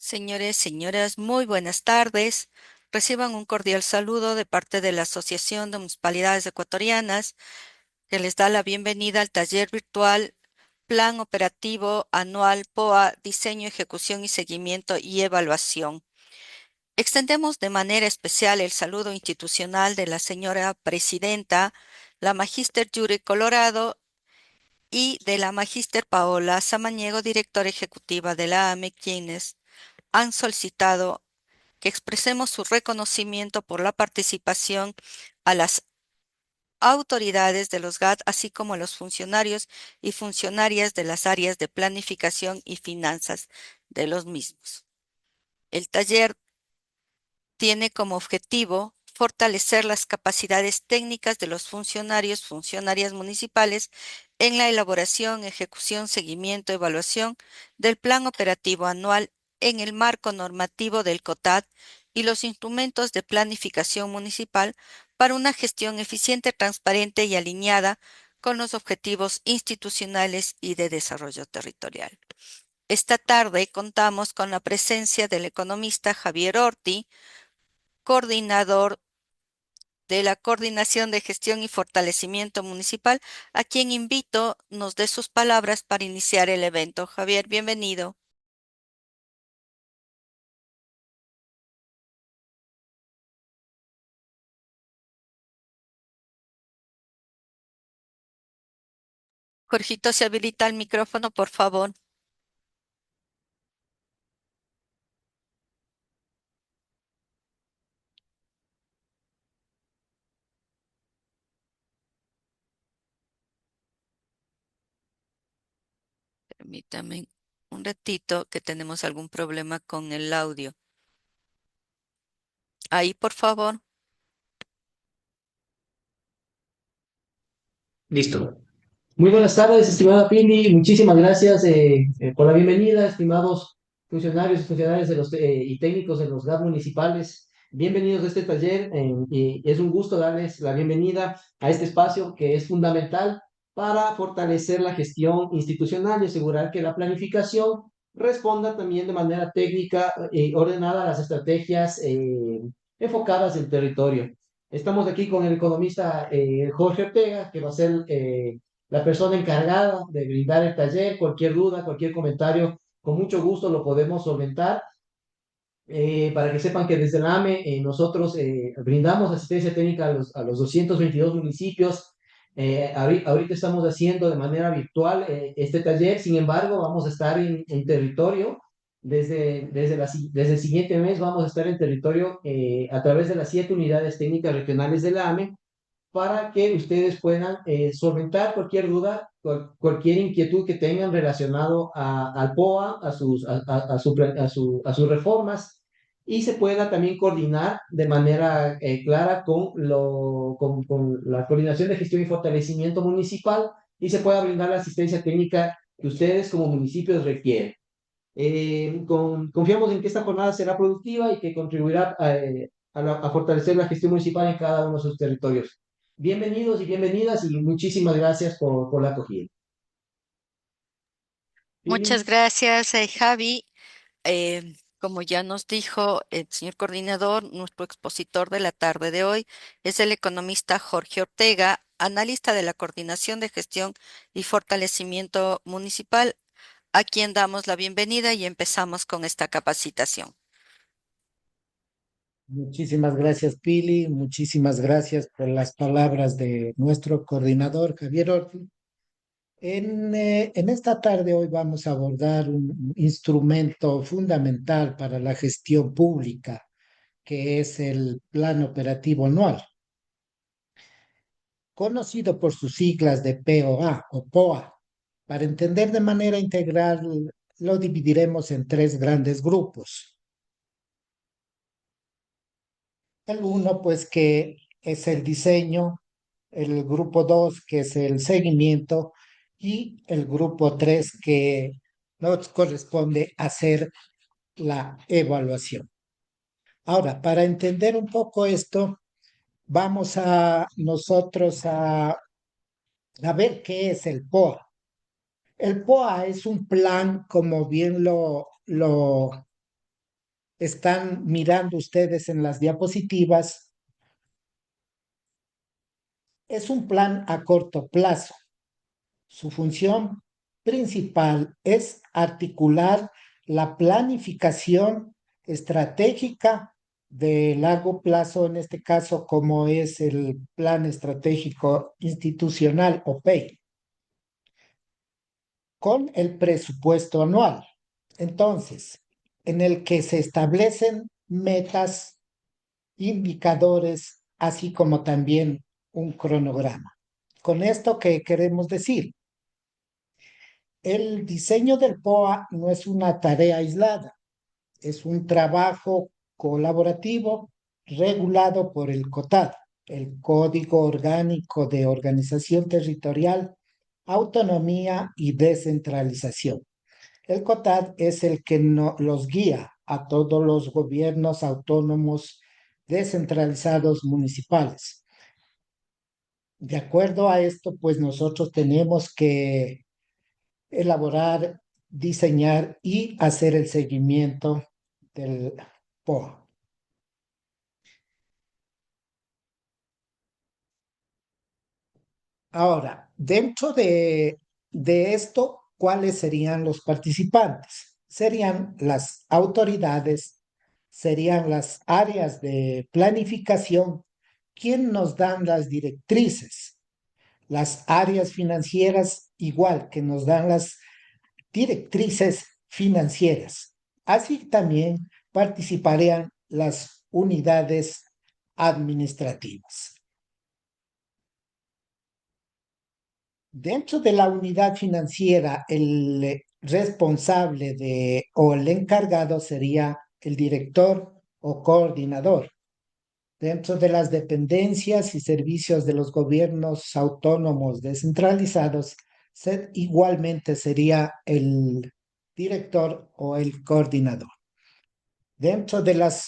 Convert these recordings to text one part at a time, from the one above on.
Señores, señoras, muy buenas tardes. Reciban un cordial saludo de parte de la Asociación de Municipalidades Ecuatorianas, que les da la bienvenida al taller virtual Plan Operativo Anual POA, Diseño, Ejecución y Seguimiento y Evaluación. Extendemos de manera especial el saludo institucional de la señora presidenta, la Magíster Yuri Colorado, y de la Magíster Paola Samaniego, directora ejecutiva de la AME, quienes han solicitado que expresemos su reconocimiento por la participación a las autoridades de los GAT, así como a los funcionarios y funcionarias de las áreas de planificación y finanzas de los mismos. El taller tiene como objetivo fortalecer las capacidades técnicas de los funcionarios, funcionarias municipales en la elaboración, ejecución, seguimiento, evaluación del Plan Operativo Anual en el marco normativo del COTAD y los instrumentos de planificación municipal para una gestión eficiente, transparente y alineada con los objetivos institucionales y de desarrollo territorial. Esta tarde contamos con la presencia del economista Javier Orti, coordinador de la Coordinación de Gestión y Fortalecimiento Municipal, a quien invito nos dé sus palabras para iniciar el evento. Javier, bienvenido. Jorgito, se habilita el micrófono, por favor. Permítame un ratito que tenemos algún problema con el audio. Ahí, por favor. Listo. Muy buenas tardes, estimada Pili. Muchísimas gracias por la bienvenida, estimados funcionarios y funcionarias y técnicos de los GAT municipales. Bienvenidos a este taller y es un gusto darles la bienvenida a este espacio que es fundamental para fortalecer la gestión institucional y asegurar que la planificación responda también de manera técnica y ordenada a las estrategias enfocadas en territorio. Estamos aquí con el economista Jorge Ortega, que va a ser la persona encargada de brindar el taller. Cualquier duda, cualquier comentario, con mucho gusto lo podemos solventar. Para que sepan que desde la AME nosotros brindamos asistencia técnica a los 222 municipios. Ahorita estamos haciendo de manera virtual este taller, sin embargo, vamos a estar en territorio. Desde el siguiente mes vamos a estar en territorio a través de las 7 unidades técnicas regionales de la AME para que ustedes puedan solventar cualquier duda, cualquier inquietud que tengan relacionado al POA, a sus reformas, y se pueda también coordinar de manera clara con la Coordinación de Gestión y Fortalecimiento Municipal y se pueda brindar la asistencia técnica que ustedes como municipios requieren. Confiamos en que esta jornada será productiva y que contribuirá a fortalecer la gestión municipal en cada uno de sus territorios. Bienvenidos y bienvenidas y muchísimas gracias por la acogida. Muchas Pili, gracias, Javi. Como ya nos dijo el señor coordinador, nuestro expositor de la tarde de hoy es el economista Jorge Ortega, analista de la Coordinación de Gestión y Fortalecimiento Municipal, a quien damos la bienvenida y empezamos con esta capacitación. Muchísimas gracias, Pili. Muchísimas gracias por las palabras de nuestro coordinador, Javier Orti. En esta tarde hoy vamos a abordar un instrumento fundamental para la gestión pública, que es el Plan Operativo Anual, conocido por sus siglas de POA o POA. Para entender de manera integral, lo dividiremos en tres grandes grupos. El uno, pues, que es el diseño, el grupo 2, que es el seguimiento, y el grupo 3, que nos corresponde hacer la evaluación. Ahora, para entender un poco esto, vamos a nosotros a ver qué es el POA. El POA es un plan, como bien lo están mirando ustedes en las diapositivas, es un plan a corto plazo. Su función principal es articular la planificación estratégica de largo plazo, en este caso como es el Plan Estratégico Institucional o PEI, con el presupuesto anual. Entonces, en el que se establecen metas, indicadores, así como también un cronograma. Con esto, ¿qué queremos decir? El diseño del POA no es una tarea aislada, es un trabajo colaborativo regulado por el COTAD, el Código Orgánico de Organización Territorial, Autonomía y Descentralización. El COTAD es el que los guía a todos los gobiernos autónomos descentralizados municipales. De acuerdo a esto, pues nosotros tenemos que elaborar, diseñar y hacer el seguimiento del POA. Ahora, dentro de esto, ¿cuáles serían los participantes? Serían las autoridades, serían las áreas de planificación, quien nos dan las directrices, las áreas financieras, igual que nos dan las directrices financieras. Así también participarían las unidades administrativas. Dentro de la unidad financiera, el responsable o el encargado sería el director o coordinador. Dentro de las dependencias y servicios de los gobiernos autónomos descentralizados, igualmente sería el director o el coordinador. Dentro de las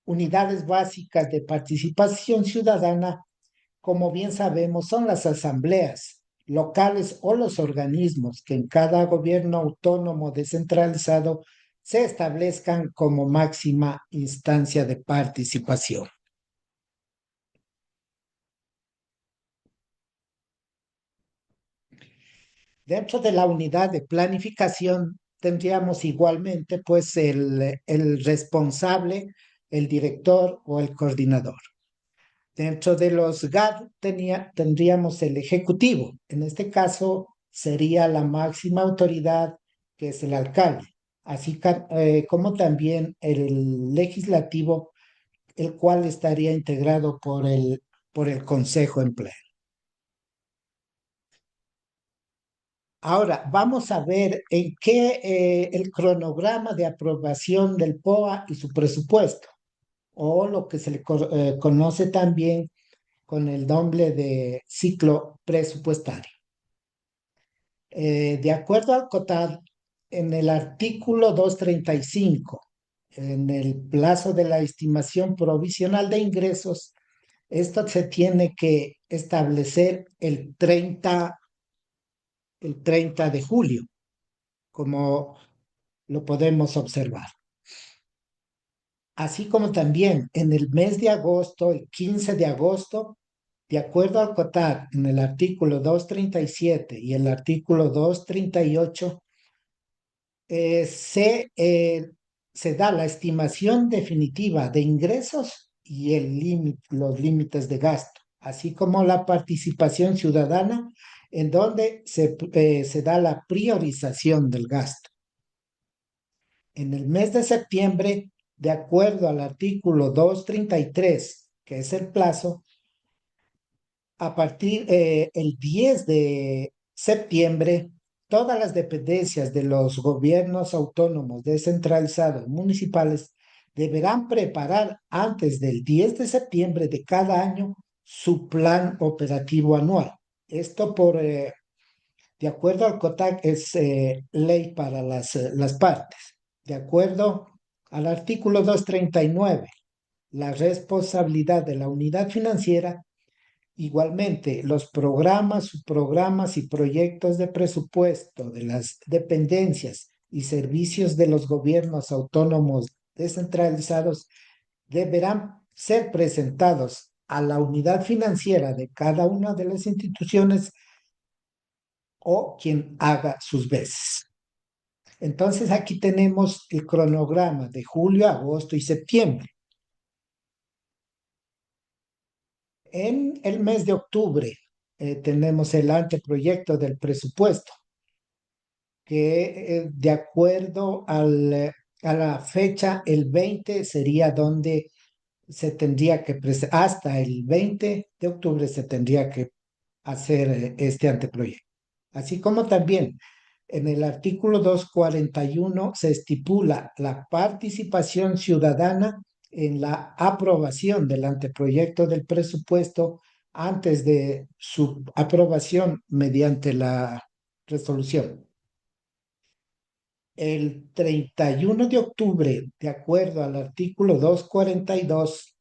unidades básicas de participación ciudadana, como bien sabemos, son las asambleas locales o los organismos que en cada gobierno autónomo descentralizado se establezcan como máxima instancia de participación. Dentro de la unidad de planificación tendríamos igualmente pues el responsable, el director o el coordinador. Dentro de los GAD tendríamos el ejecutivo. En este caso sería la máxima autoridad que es el alcalde, así como también el legislativo, el cual estaría integrado por el Consejo en Pleno. Ahora, vamos a ver en qué el cronograma de aprobación del POA y su presupuesto, o lo que se le conoce también con el nombre de ciclo presupuestario. De acuerdo al COTAD, en el artículo 235, en el plazo de la estimación provisional de ingresos, esto se tiene que establecer el 30 de julio, como lo podemos observar. Así como también en el mes de agosto, el 15 de agosto, de acuerdo al COTAD, en el artículo 237 y el artículo 238, se da la estimación definitiva de ingresos y los límites de gasto, así como la participación ciudadana, en donde se da la priorización del gasto. En el mes de septiembre, de acuerdo al artículo 233, que es el plazo, a partir el 10 de septiembre, todas las dependencias de los gobiernos autónomos descentralizados municipales deberán preparar antes del 10 de septiembre de cada año su plan operativo anual. Esto de acuerdo al COTAC, es ley para las partes. De acuerdo al artículo 239, la responsabilidad de la unidad financiera. Igualmente, los programas, subprogramas y proyectos de presupuesto de las dependencias y servicios de los gobiernos autónomos descentralizados deberán ser presentados a la unidad financiera de cada una de las instituciones o quien haga sus veces. Entonces aquí tenemos el cronograma de julio, agosto y septiembre. En el mes de octubre tenemos el anteproyecto del presupuesto, que de acuerdo a la fecha, el 20 sería donde se tendría que, hasta el 20 de octubre se tendría que hacer este anteproyecto. Así como también en el artículo 241 se estipula la participación ciudadana en la aprobación del anteproyecto del presupuesto antes de su aprobación mediante la resolución. El 31 de octubre, de acuerdo al artículo 242,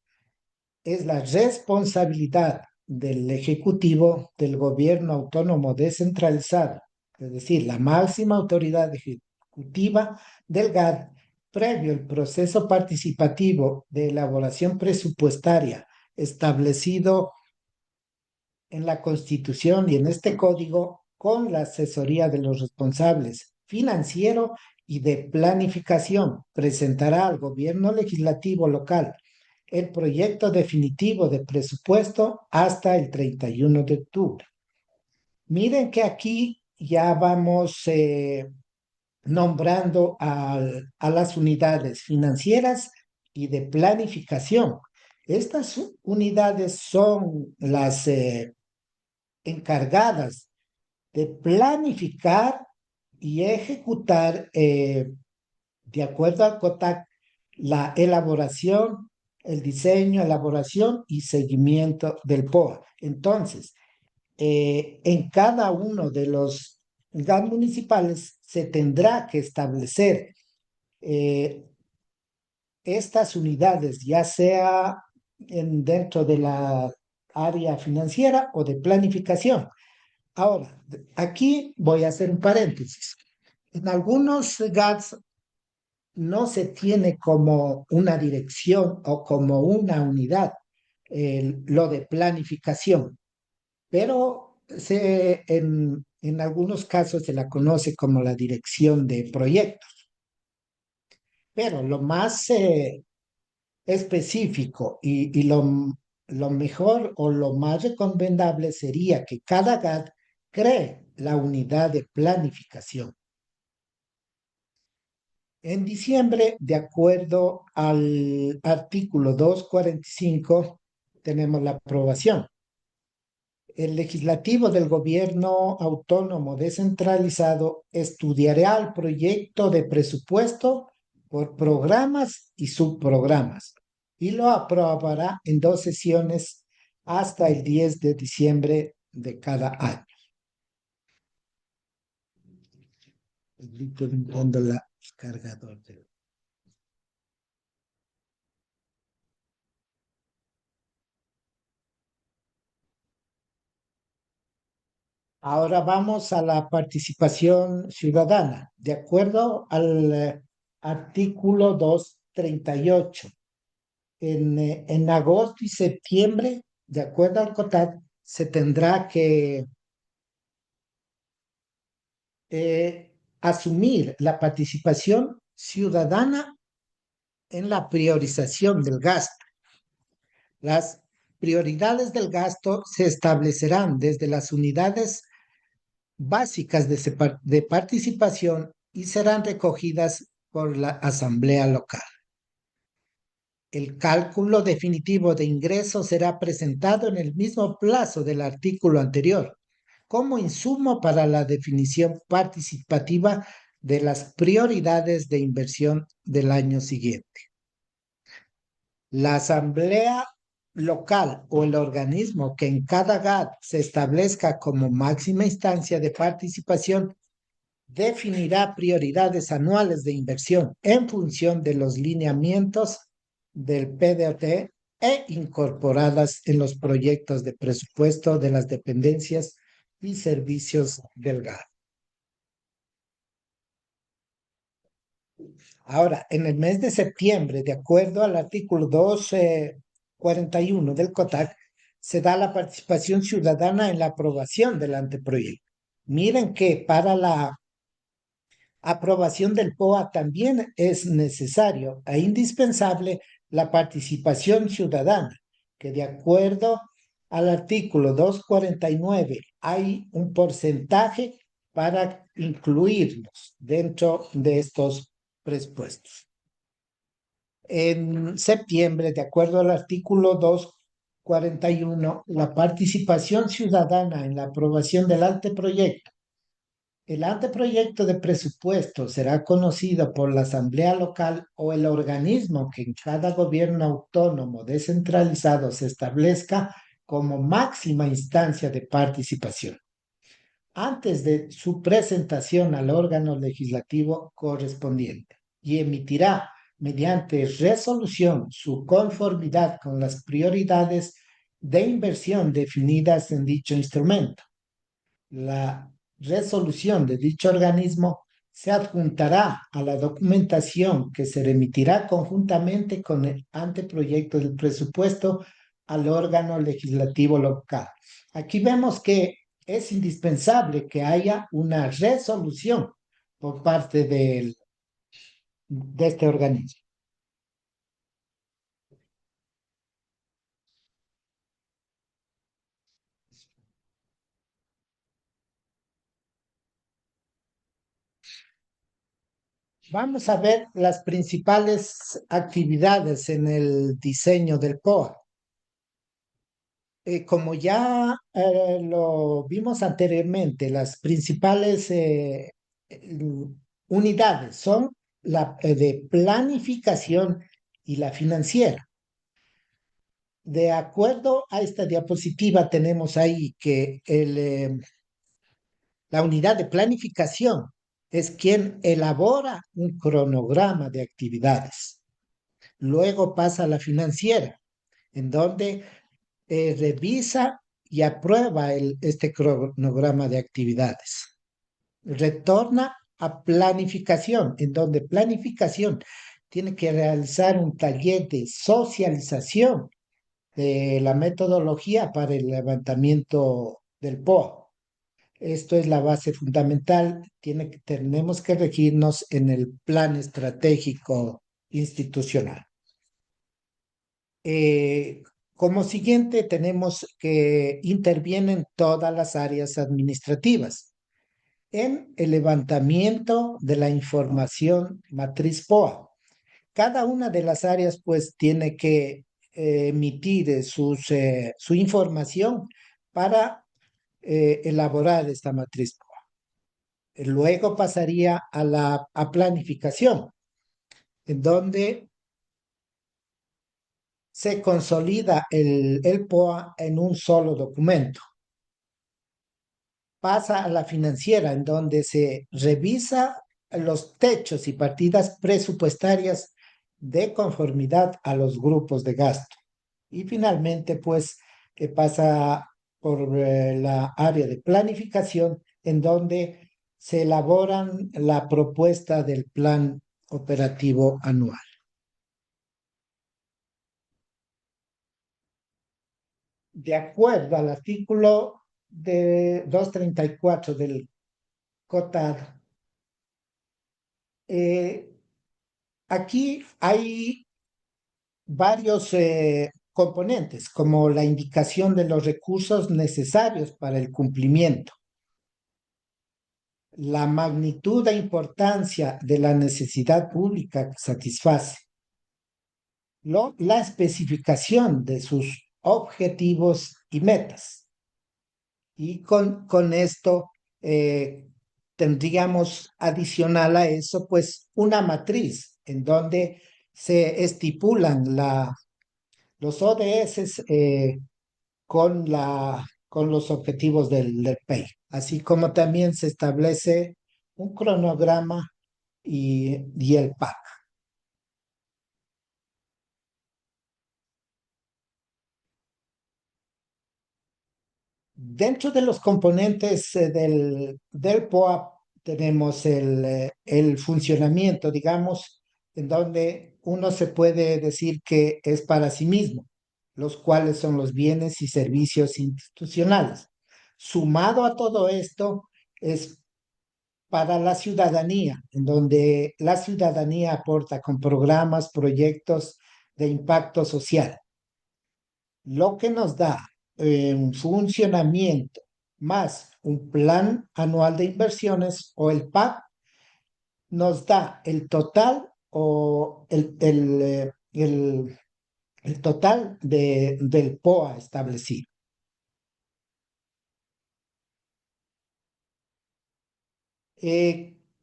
es la responsabilidad del Ejecutivo del Gobierno Autónomo Descentralizado, es decir, la máxima autoridad ejecutiva del GAD, previo el proceso participativo de elaboración presupuestaria establecido en la Constitución y en este código, con la asesoría de los responsables financiero y de planificación, presentará al gobierno legislativo local el proyecto definitivo de presupuesto hasta el 31 de octubre. Miren que aquí ya vamos nombrando a las unidades financieras y de planificación. Estas unidades son las encargadas de planificar y ejecutar, de acuerdo al COTAC, la elaboración, el diseño, elaboración y seguimiento del POA. Entonces, en cada uno de los GAN municipales se tendrá que establecer estas unidades, ya sea dentro de la área financiera o de planificación. Ahora, aquí voy a hacer un paréntesis. En algunos GATS no se tiene como una dirección o como una unidad lo de planificación, pero en algunos casos se la conoce como la dirección de proyectos. Pero lo más específico y lo mejor o lo más recomendable sería que cada GAT cree la unidad de planificación. En diciembre, de acuerdo al artículo 245, tenemos la aprobación. El legislativo del gobierno autónomo descentralizado estudiará el proyecto de presupuesto por programas y subprogramas y lo aprobará en 2 sesiones hasta el 10 de diciembre de cada año. Estoy limpiando la cargador. Ahora vamos a la participación ciudadana. De acuerdo al artículo 238, en agosto y septiembre, de acuerdo al COTAD, se tendrá que asumir la participación ciudadana en la priorización del gasto. Las prioridades del gasto se establecerán desde las unidades básicas de participación y serán recogidas por la Asamblea Local. El cálculo definitivo de ingresos será presentado en el mismo plazo del artículo anterior, como insumo para la definición participativa de las prioridades de inversión del año siguiente. La Asamblea Local o el organismo que en cada GAD se establezca como máxima instancia de participación definirá prioridades anuales de inversión en función de los lineamientos del PDOT e incorporadas en los proyectos de presupuesto de las dependencias y servicios del GAD. Ahora, en el mes de septiembre, de acuerdo al artículo 241 del COTAC, se da la participación ciudadana en la aprobación del anteproyecto. Miren que para la aprobación del POA también es necesario e indispensable la participación ciudadana, que de acuerdo al artículo 249 hay un porcentaje para incluirlos dentro de estos presupuestos. En septiembre, de acuerdo al artículo 241, la participación ciudadana en la aprobación del anteproyecto. El anteproyecto de presupuesto será conocido por la Asamblea Local o el organismo que en cada gobierno autónomo descentralizado se establezca como máxima instancia de participación, antes de su presentación al órgano legislativo correspondiente, y emitirá mediante resolución su conformidad con las prioridades de inversión definidas en dicho instrumento. La resolución de dicho organismo se adjuntará a la documentación que se remitirá conjuntamente con el anteproyecto del presupuesto al órgano legislativo local. Aquí vemos que es indispensable que haya una resolución por parte de este organismo. Vamos a ver las principales actividades en el diseño del POA. Como ya lo vimos anteriormente, las principales unidades son la de planificación y la financiera. De acuerdo a esta diapositiva, tenemos ahí que la unidad de planificación es quien elabora un cronograma de actividades. Luego pasa a la financiera, en donde revisa y aprueba este cronograma de actividades. Retorna a planificación, en donde planificación tiene que realizar un taller de socialización de la metodología para el levantamiento del POA. Esto es la base fundamental. Tenemos que regirnos en el plan estratégico institucional. Eh, Como siguiente, tenemos que intervienen todas las áreas administrativas en el levantamiento de la información matriz POA. Cada una de las áreas, pues, tiene que emitir su información para elaborar esta matriz POA. Luego pasaría a la planificación, en donde se consolida el POA en un solo documento. Pasa a la financiera, en donde se revisa los techos y partidas presupuestarias de conformidad a los grupos de gasto. Y finalmente, pues, pasa por la área de planificación, en donde se elaboran la propuesta del plan operativo anual. De acuerdo al artículo de 234 del COTAD, eh, aquí hay varios componentes, como la indicación de los recursos necesarios para el cumplimiento, la magnitud e importancia de la necesidad pública que satisface, la especificación de sus objetivos y metas. Y con esto tendríamos adicional a eso, pues, una matriz en donde se estipulan los ODS con los objetivos del PEI, así como también se establece un cronograma y el PAC. Dentro de los componentes del POA tenemos el funcionamiento, digamos, en donde uno se puede decir que es para sí mismo, los cuales son los bienes y servicios institucionales. Sumado a todo esto, es para la ciudadanía, en donde la ciudadanía aporta con programas, proyectos de impacto social, lo que nos da un funcionamiento más un plan anual de inversiones o el PAC, nos da el total o el total del POA establecido.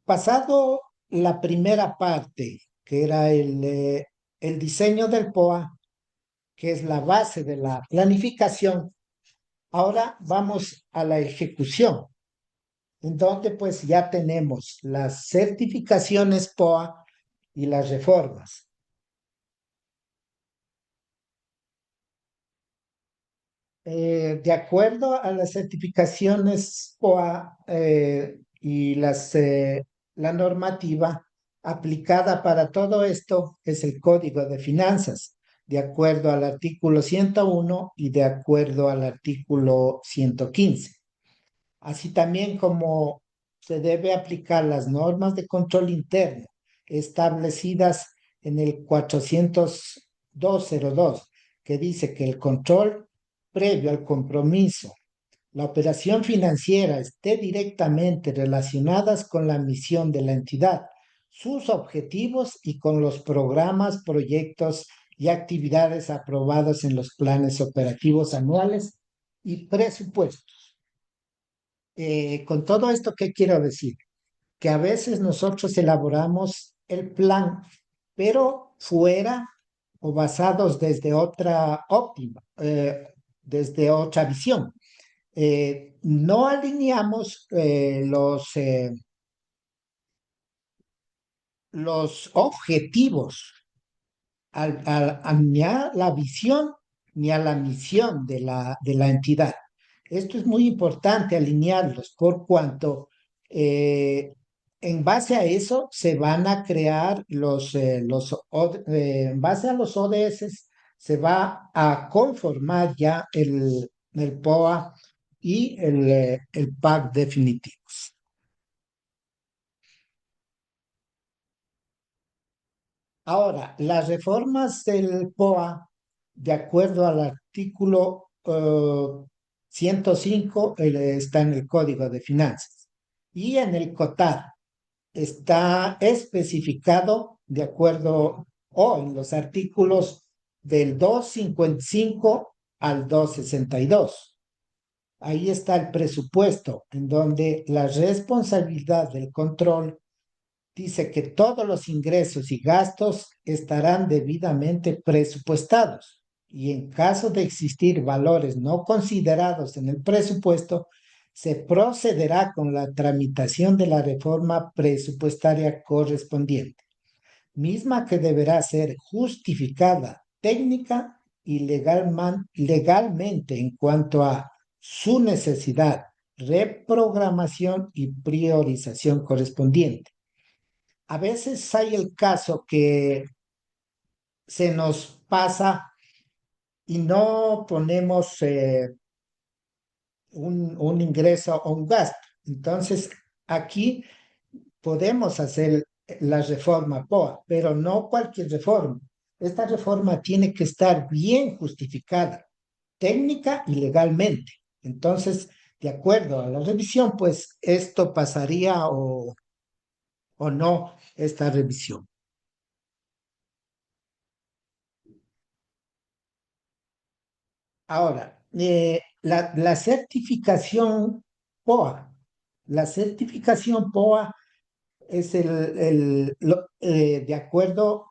Pasado la primera parte, que era el diseño del POA, que es la base de la planificación, ahora vamos a la ejecución, en donde pues ya tenemos las certificaciones POA y las reformas. De acuerdo a las certificaciones POA y la normativa aplicada para todo esto es el Código de Finanzas, de acuerdo al artículo 101 y de acuerdo al artículo 115. Así también como se debe aplicar las normas de control interno establecidas en el 40202, que dice que el control previo al compromiso, la operación financiera esté directamente relacionadas con la misión de la entidad, sus objetivos y con los programas, proyectos y actividades aprobados en los planes operativos anuales y presupuestos. Con todo esto, ¿qué quiero decir? Que a veces nosotros elaboramos el plan, pero fuera o basados desde otra óptima, desde otra visión. No alineamos los objetivos ni a la visión ni a la misión de la entidad. Esto es muy importante alinearlos por cuanto en base a eso se van a crear en base a los ODS se va a conformar ya el POA y el PAC definitivos. Ahora, las reformas del POA, de acuerdo al artículo 105, está en el Código de Finanzas. Y en el COTAD está especificado de acuerdo o en los artículos del 255 al 262. Ahí está el presupuesto, en donde la responsabilidad del control dice que todos los ingresos y gastos estarán debidamente presupuestados y en caso de existir valores no considerados en el presupuesto, se procederá con la tramitación de la reforma presupuestaria correspondiente, misma que deberá ser justificada técnica y legalmente en cuanto a su necesidad, reprogramación y priorización correspondiente. A veces hay el caso que se nos pasa y no ponemos un ingreso o un gasto. Entonces, aquí podemos hacer la reforma POA, pero no cualquier reforma. Esta reforma tiene que estar bien justificada, técnica y legalmente. Entonces, de acuerdo a la revisión, pues esto pasaría o no esta revisión. Ahora, la certificación POA. La certificación POA es de acuerdo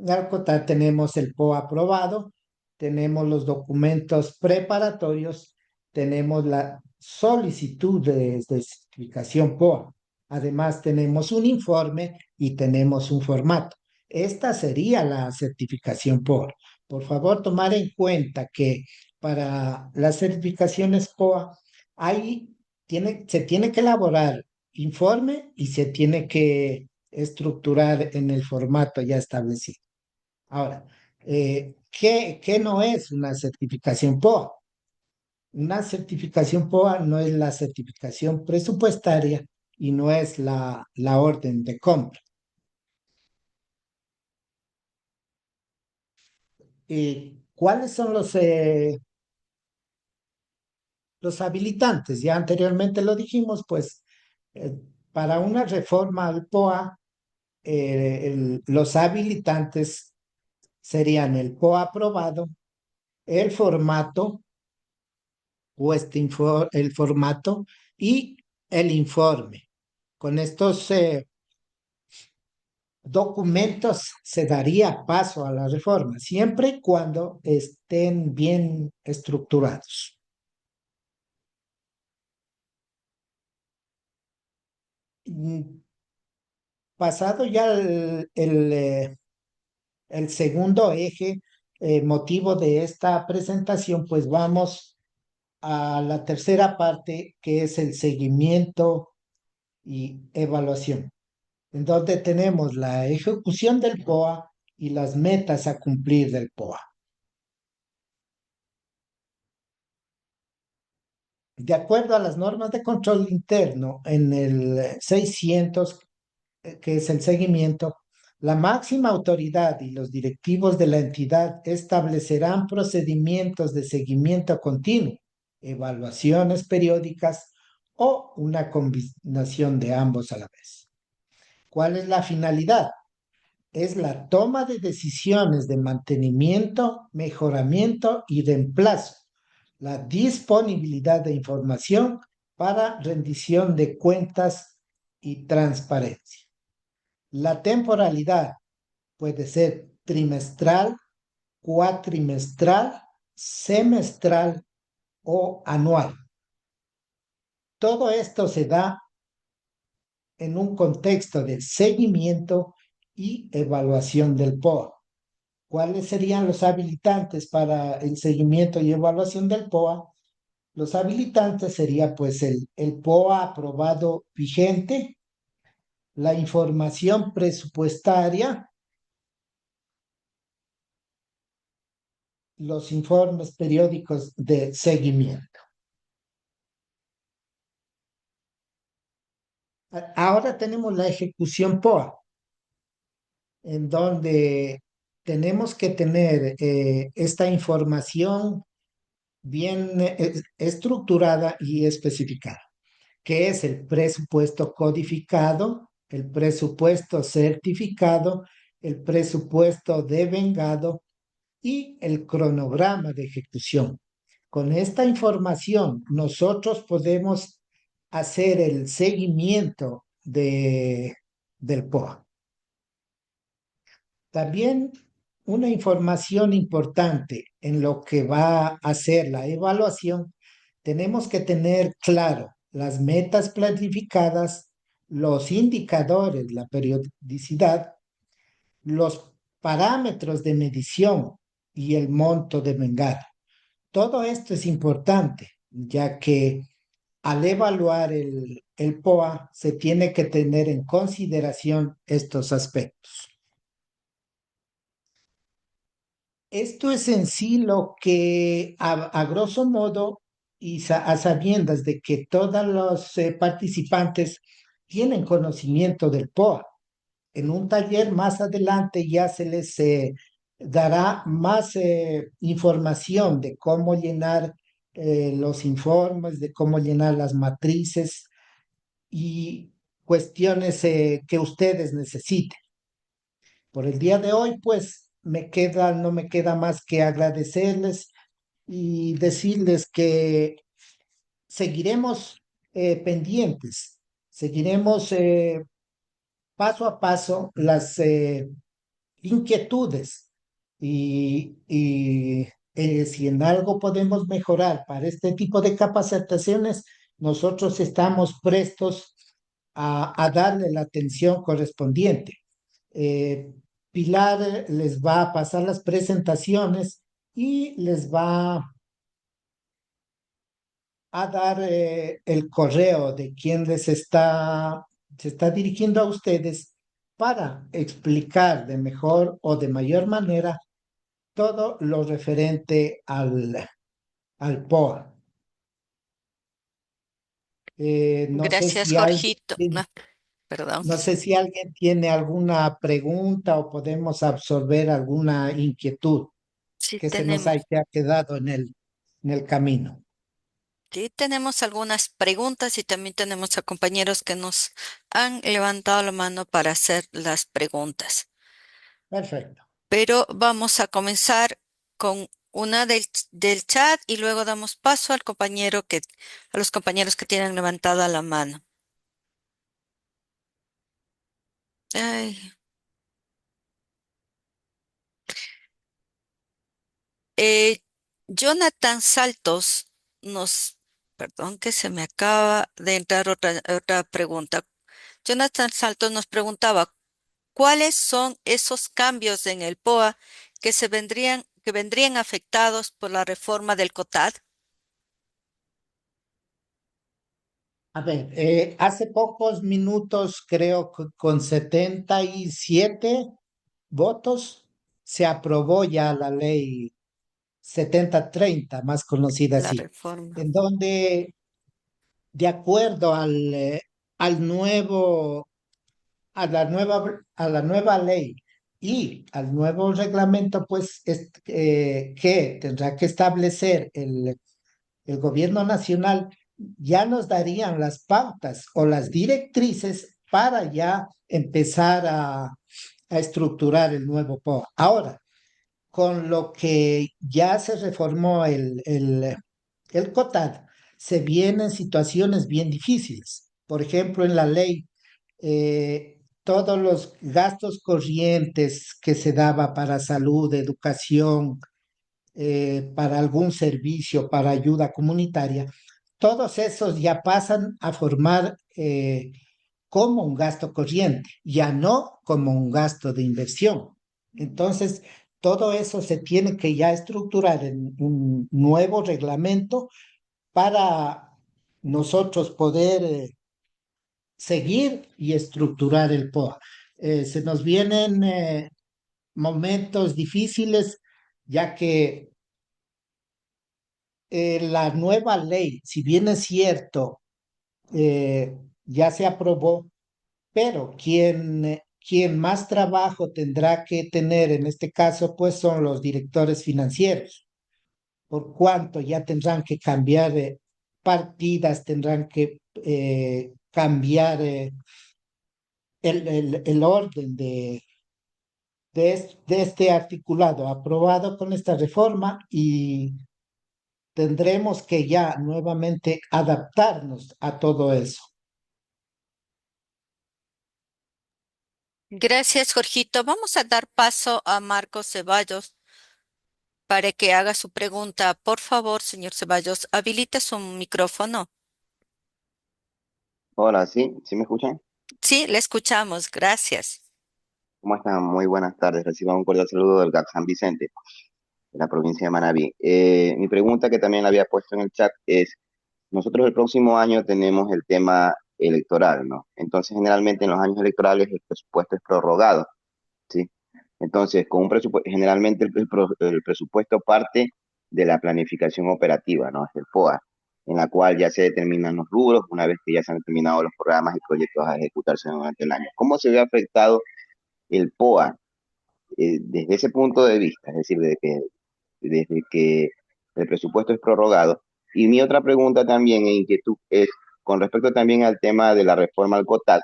al COTAD, tenemos el POA aprobado, tenemos los documentos preparatorios, tenemos la solicitud de certificación POA. Además, tenemos un informe y tenemos un formato. Esta sería la certificación POA. Por favor, tomar en cuenta que para las certificaciones POA se tiene que elaborar informe y se tiene que estructurar en el formato ya establecido. Ahora, ¿qué no es una certificación POA? Una certificación POA no es la certificación presupuestaria y no es la orden de compra. ¿Cuáles son los habilitantes? Ya anteriormente lo dijimos, pues para una reforma al POA, los habilitantes serían el POA aprobado, el formato o el formato y el informe. Con estos documentos se daría paso a la reforma, siempre y cuando estén bien estructurados. Mm, Pasado ya el segundo eje, motivo de esta presentación, pues vamos a la tercera parte, que es el seguimiento y evaluación, en donde tenemos la ejecución del POA y las metas a cumplir del POA. De acuerdo a las normas de control interno, en el 600, que es el seguimiento, la máxima autoridad y los directivos de la entidad establecerán procedimientos de seguimiento continuo, evaluaciones periódicas o una combinación de ambos a la vez. ¿Cuál es la finalidad? Es la toma de decisiones de mantenimiento, mejoramiento y reemplazo, la disponibilidad de información para rendición de cuentas y transparencia. La temporalidad puede ser trimestral, cuatrimestral, semestral o anual. Todo esto se da en un contexto de seguimiento y evaluación del POA. ¿Cuáles serían los habilitantes para el seguimiento y evaluación del POA? Los habilitantes sería pues el POA aprobado vigente, la información presupuestaria, los informes periódicos de seguimiento. Ahora tenemos la ejecución POA, en donde tenemos que tener esta información bien estructurada y especificada, que es el presupuesto codificado, el presupuesto certificado, el presupuesto devengado y el cronograma de ejecución. Con esta información, nosotros podemos hacer el seguimiento del POA. También una información importante en lo que va a ser la evaluación, tenemos que tener claro las metas planificadas, los indicadores, la periodicidad, los parámetros de medición y el monto de vengado. Todo esto es importante, ya que al evaluar el POA se tiene que tener en consideración estos aspectos. Esto es en sí lo que, a grosso modo, y a sabiendas de que todos los participantes tienen conocimiento del POA. En un taller más adelante ya se les dará más información de cómo llenar los informes, de cómo llenar las matrices y cuestiones que ustedes necesiten. Por el día de hoy, pues no me queda más que agradecerles y decirles que seguiremos pendientes, seguiremos paso a paso las inquietudes y si en algo podemos mejorar para este tipo de capacitaciones, nosotros estamos prestos a darle la atención correspondiente. Eh, Pilar les va a pasar las presentaciones y les va a dar el correo de quien se está dirigiendo a ustedes para explicar de mejor o de mayor manera todo lo referente al POA. No sé Gracias, si alguien, Jorgito. Ah, perdón. no sé si alguien tiene alguna pregunta o podemos absorber alguna inquietud Sí que se nos tenemos, haya quedado en el camino. sí tenemos algunas preguntas y también tenemos a compañeros que nos han levantado la mano para hacer las preguntas. Perfecto. Pero vamos a comenzar con una del chat y luego damos paso a los compañeros que tienen levantada la mano. Ay, eh, Jonathan Saltos nos, perdón que se me acaba de entrar otra pregunta. Jonathan Saltos nos preguntaba, ¿cuáles son esos cambios en el POA que vendrían afectados por la reforma del COTAD? A ver, hace pocos minutos, creo que con 77 votos, se aprobó ya la ley 7030, más conocida La así, reforma. en donde, de acuerdo al nuevo, a la nueva ley y al nuevo reglamento, pues, que tendrá que establecer el gobierno nacional, ya nos darían las pautas o las directrices para ya empezar a estructurar el nuevo POA. Ahora, con lo que ya se reformó el COTAD, se vienen situaciones bien difíciles. Por ejemplo, en la ley, todos los gastos corrientes que se daba para salud, educación, para algún servicio, para ayuda comunitaria, todos esos ya pasan a formar como un gasto corriente, ya no como un gasto de inversión. Entonces, todo eso se tiene que ya estructurar en un nuevo reglamento para nosotros poder seguir y estructurar el POA. Se nos vienen momentos difíciles, ya que la nueva ley, si bien es cierto, ya se aprobó, pero quien más trabajo tendrá que tener en este caso, pues son los directores financieros, por cuanto ya tendrán que cambiar partidas, tendrán que cambiar el orden de este articulado aprobado con esta reforma y tendremos que ya nuevamente adaptarnos a todo eso. Gracias, Jorgito. Vamos a dar paso a Marcos Ceballos para que haga su pregunta. Por favor, señor Ceballos, habilite su micrófono. Hola, ¿sí? ¿Sí me escuchan? Sí, le escuchamos. Gracias. ¿Cómo están? Muy buenas tardes. Reciban un cordial saludo del GAC San Vicente, de la provincia de Manabí. Mi pregunta que también la había puesto en el chat es, nosotros el próximo año tenemos el tema electoral, ¿no? Entonces, generalmente en los años electorales el presupuesto es prorrogado, ¿sí? Entonces, con un presupuesto, generalmente el presupuesto parte de la planificación operativa, ¿no? Es el POA, en la cual ya se determinan los rubros una vez que ya se han determinado los programas y proyectos a ejecutarse durante el año. ¿Cómo se ve afectado el POA desde ese punto de vista? Es decir, desde que el presupuesto es prorrogado. Y mi otra pregunta también e inquietud es con respecto también al tema de la reforma al COTAD,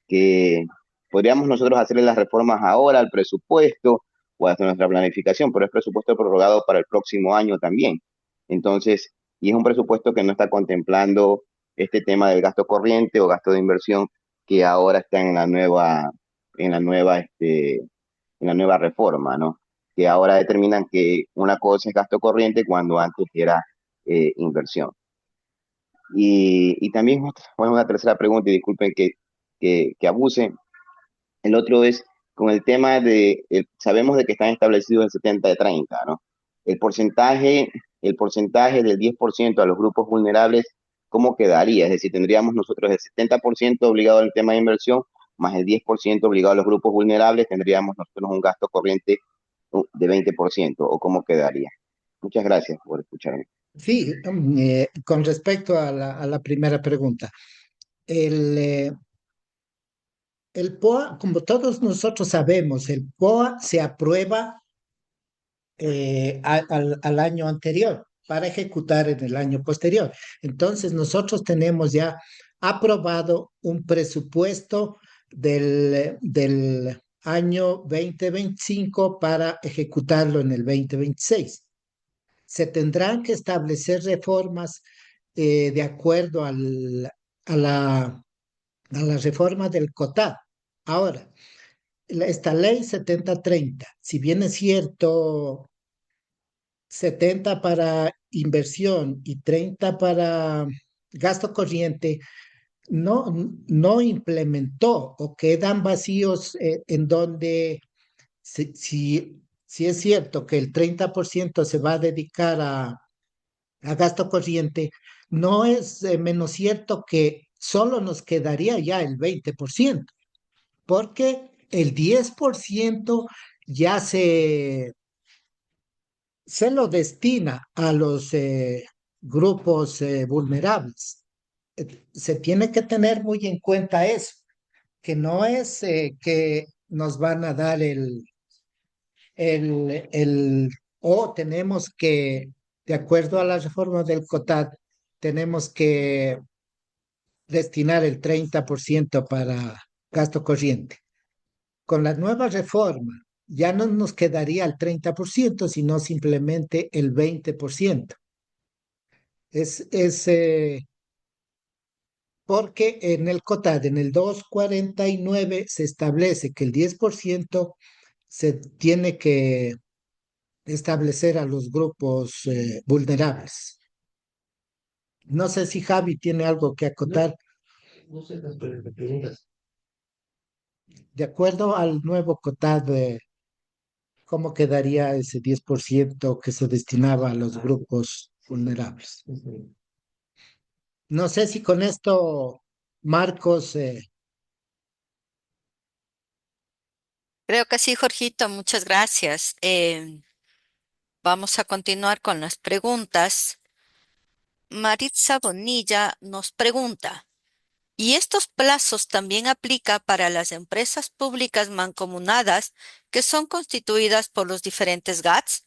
que podríamos nosotros hacerle las reformas ahora al presupuesto o hasta nuestra planificación, pero es presupuesto prorrogado para el próximo año también. Entonces, y es un presupuesto que no está contemplando este tema del gasto corriente o gasto de inversión que ahora está en la nueva, en la nueva reforma, ¿no? Que ahora determinan que una cosa es gasto corriente cuando antes era inversión. Y también, bueno, una tercera pregunta, y disculpen que abuse, el otro es con el tema sabemos de que están establecidos el 70-30, ¿no? El porcentaje del 10% a los grupos vulnerables ¿cómo quedaría? Es decir, tendríamos nosotros el 70% obligado al tema de inversión, más el 10% obligado a los grupos vulnerables, tendríamos nosotros un gasto corriente de 20%, ¿o cómo quedaría? Muchas gracias por escucharme. Sí, con respecto a la primera pregunta, el, eh, el POA, como todos nosotros sabemos, el POA se aprueba al año anterior para ejecutar en el año posterior. Entonces, nosotros tenemos ya aprobado un presupuesto del año 2025 para ejecutarlo en el 2026. Se tendrán que establecer reformas de acuerdo a la reforma del COTAD. Ahora, esta ley 7030, si bien es cierto, 70 para inversión y 30 para gasto corriente, no implementó o quedan vacíos en donde si es cierto que el 30% se va a dedicar a gasto corriente, no es menos cierto que solo nos quedaría ya el 20%, porque el 10% ya se lo destina a los grupos vulnerables. Se tiene que tener muy en cuenta eso, que no es que nos van a dar o tenemos que, de acuerdo a la reforma del COTAD, tenemos que destinar el 30% para gasto corriente. Con la nueva reforma ya no nos quedaría el 30%, sino simplemente el 20%. Es porque en el COTAD, en el 249, se establece que el 10% se tiene que establecer a los grupos vulnerables. No sé si Javi tiene algo que No, acotar. no sé las preguntas. De acuerdo al nuevo COTAD, ¿cómo quedaría ese 10% que se destinaba a los grupos vulnerables? No sé si con esto, Marcos, Creo que sí, Jorgito, muchas gracias. Vamos a continuar con las preguntas. Maritza Bonilla nos pregunta, ¿y estos plazos también aplica para las empresas públicas mancomunadas que son constituidas por los diferentes GATS?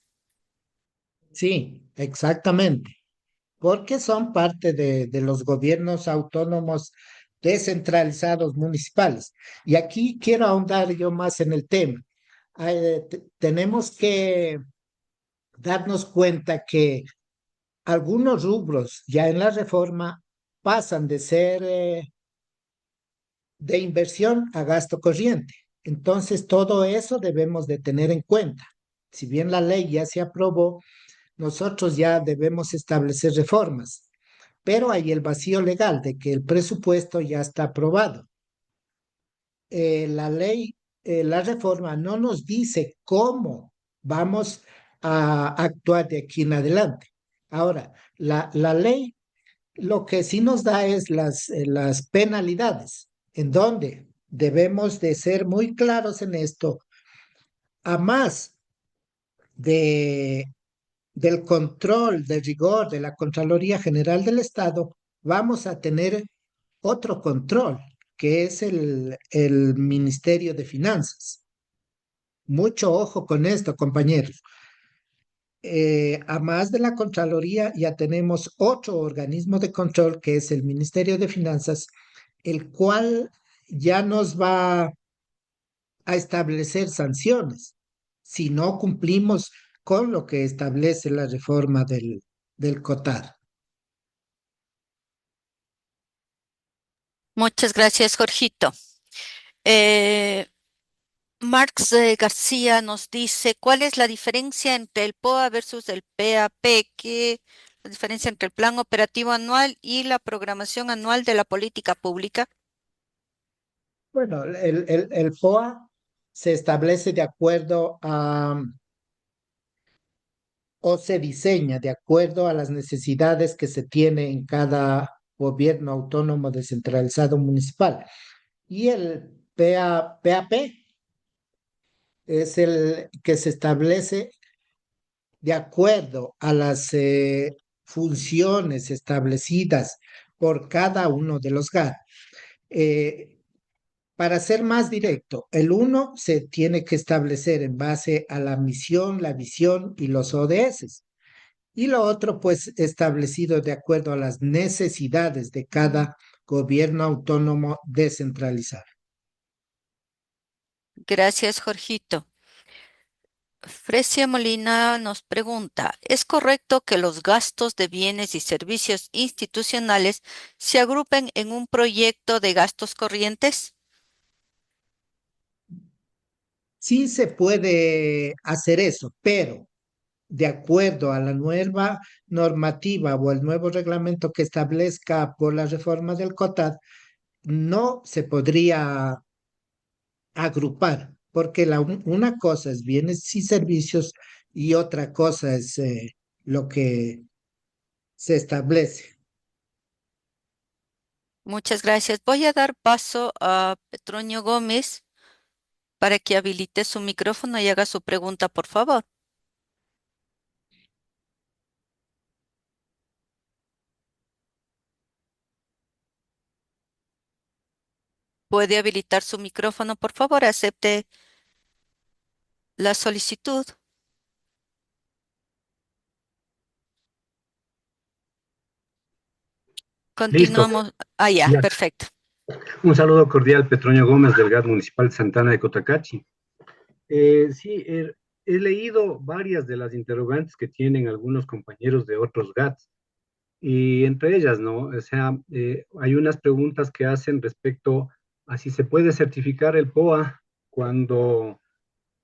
sí, exactamente, porque son parte de los gobiernos autónomos descentralizados municipales. Y aquí quiero ahondar yo más en el tema. Tenemos que darnos cuenta que algunos rubros ya en la reforma pasan de ser de inversión a gasto corriente. Entonces, todo eso debemos de tener en cuenta. Si bien la ley ya se aprobó, nosotros ya debemos establecer reformas, pero hay el vacío legal de que el presupuesto ya está aprobado. La ley, la reforma no nos dice cómo vamos a actuar de aquí en adelante. Ahora, la ley lo que sí nos da es las penalidades, en donde debemos de ser muy claros en esto, a más de, del control, del rigor de la Contraloría General del Estado, vamos a tener otro control, que es el Ministerio de Finanzas. Mucho ojo con esto, compañeros. A más de la Contraloría, ya tenemos otro organismo de control que es el Ministerio de Finanzas, el cual ya nos va a establecer sanciones si no cumplimos con lo que establece la reforma del COTAD. Muchas gracias, Jorgito. Eh, Marx García nos dice, ¿cuál es la diferencia entre el POA versus el PAP? ¿Qué la diferencia entre el Plan Operativo Anual y la Programación Anual de la Política Pública? Bueno, el POA se establece de acuerdo a, o se diseña de acuerdo a las necesidades que se tiene en cada Gobierno Autónomo Descentralizado Municipal. Y el PAP es el que se establece de acuerdo a las funciones establecidas por cada uno de los GAT. Eh, para ser más directo, el uno se tiene que establecer en base a la misión, la visión y los ODS. Y lo otro, pues, establecido de acuerdo a las necesidades de cada gobierno autónomo descentralizado. Gracias, Jorgito. Frecia Molina nos pregunta, ¿es correcto que los gastos de bienes y servicios institucionales se agrupen en un proyecto de gastos corrientes? Sí se puede hacer eso, pero de acuerdo a la nueva normativa o el nuevo reglamento que establezca por la reforma del COTAD, no se podría agrupar, porque una cosa es bienes y servicios y otra cosa es lo que se establece. Muchas gracias. Voy a dar paso a Petronio Gómez para que habilite su micrófono y haga su pregunta, por favor. ¿Puede habilitar su micrófono, por favor? Acepte la solicitud. Listo, Continuamos. Ah, ya, ya. perfecto. Un saludo cordial, Petronio Gómez, del GAT Municipal de Santana de Cotacachi. Sí, he leído varias de las interrogantes que tienen algunos compañeros de otros GATs, y entre ellas, ¿no? O sea, hay unas preguntas que hacen respecto a si se puede certificar el POA cuando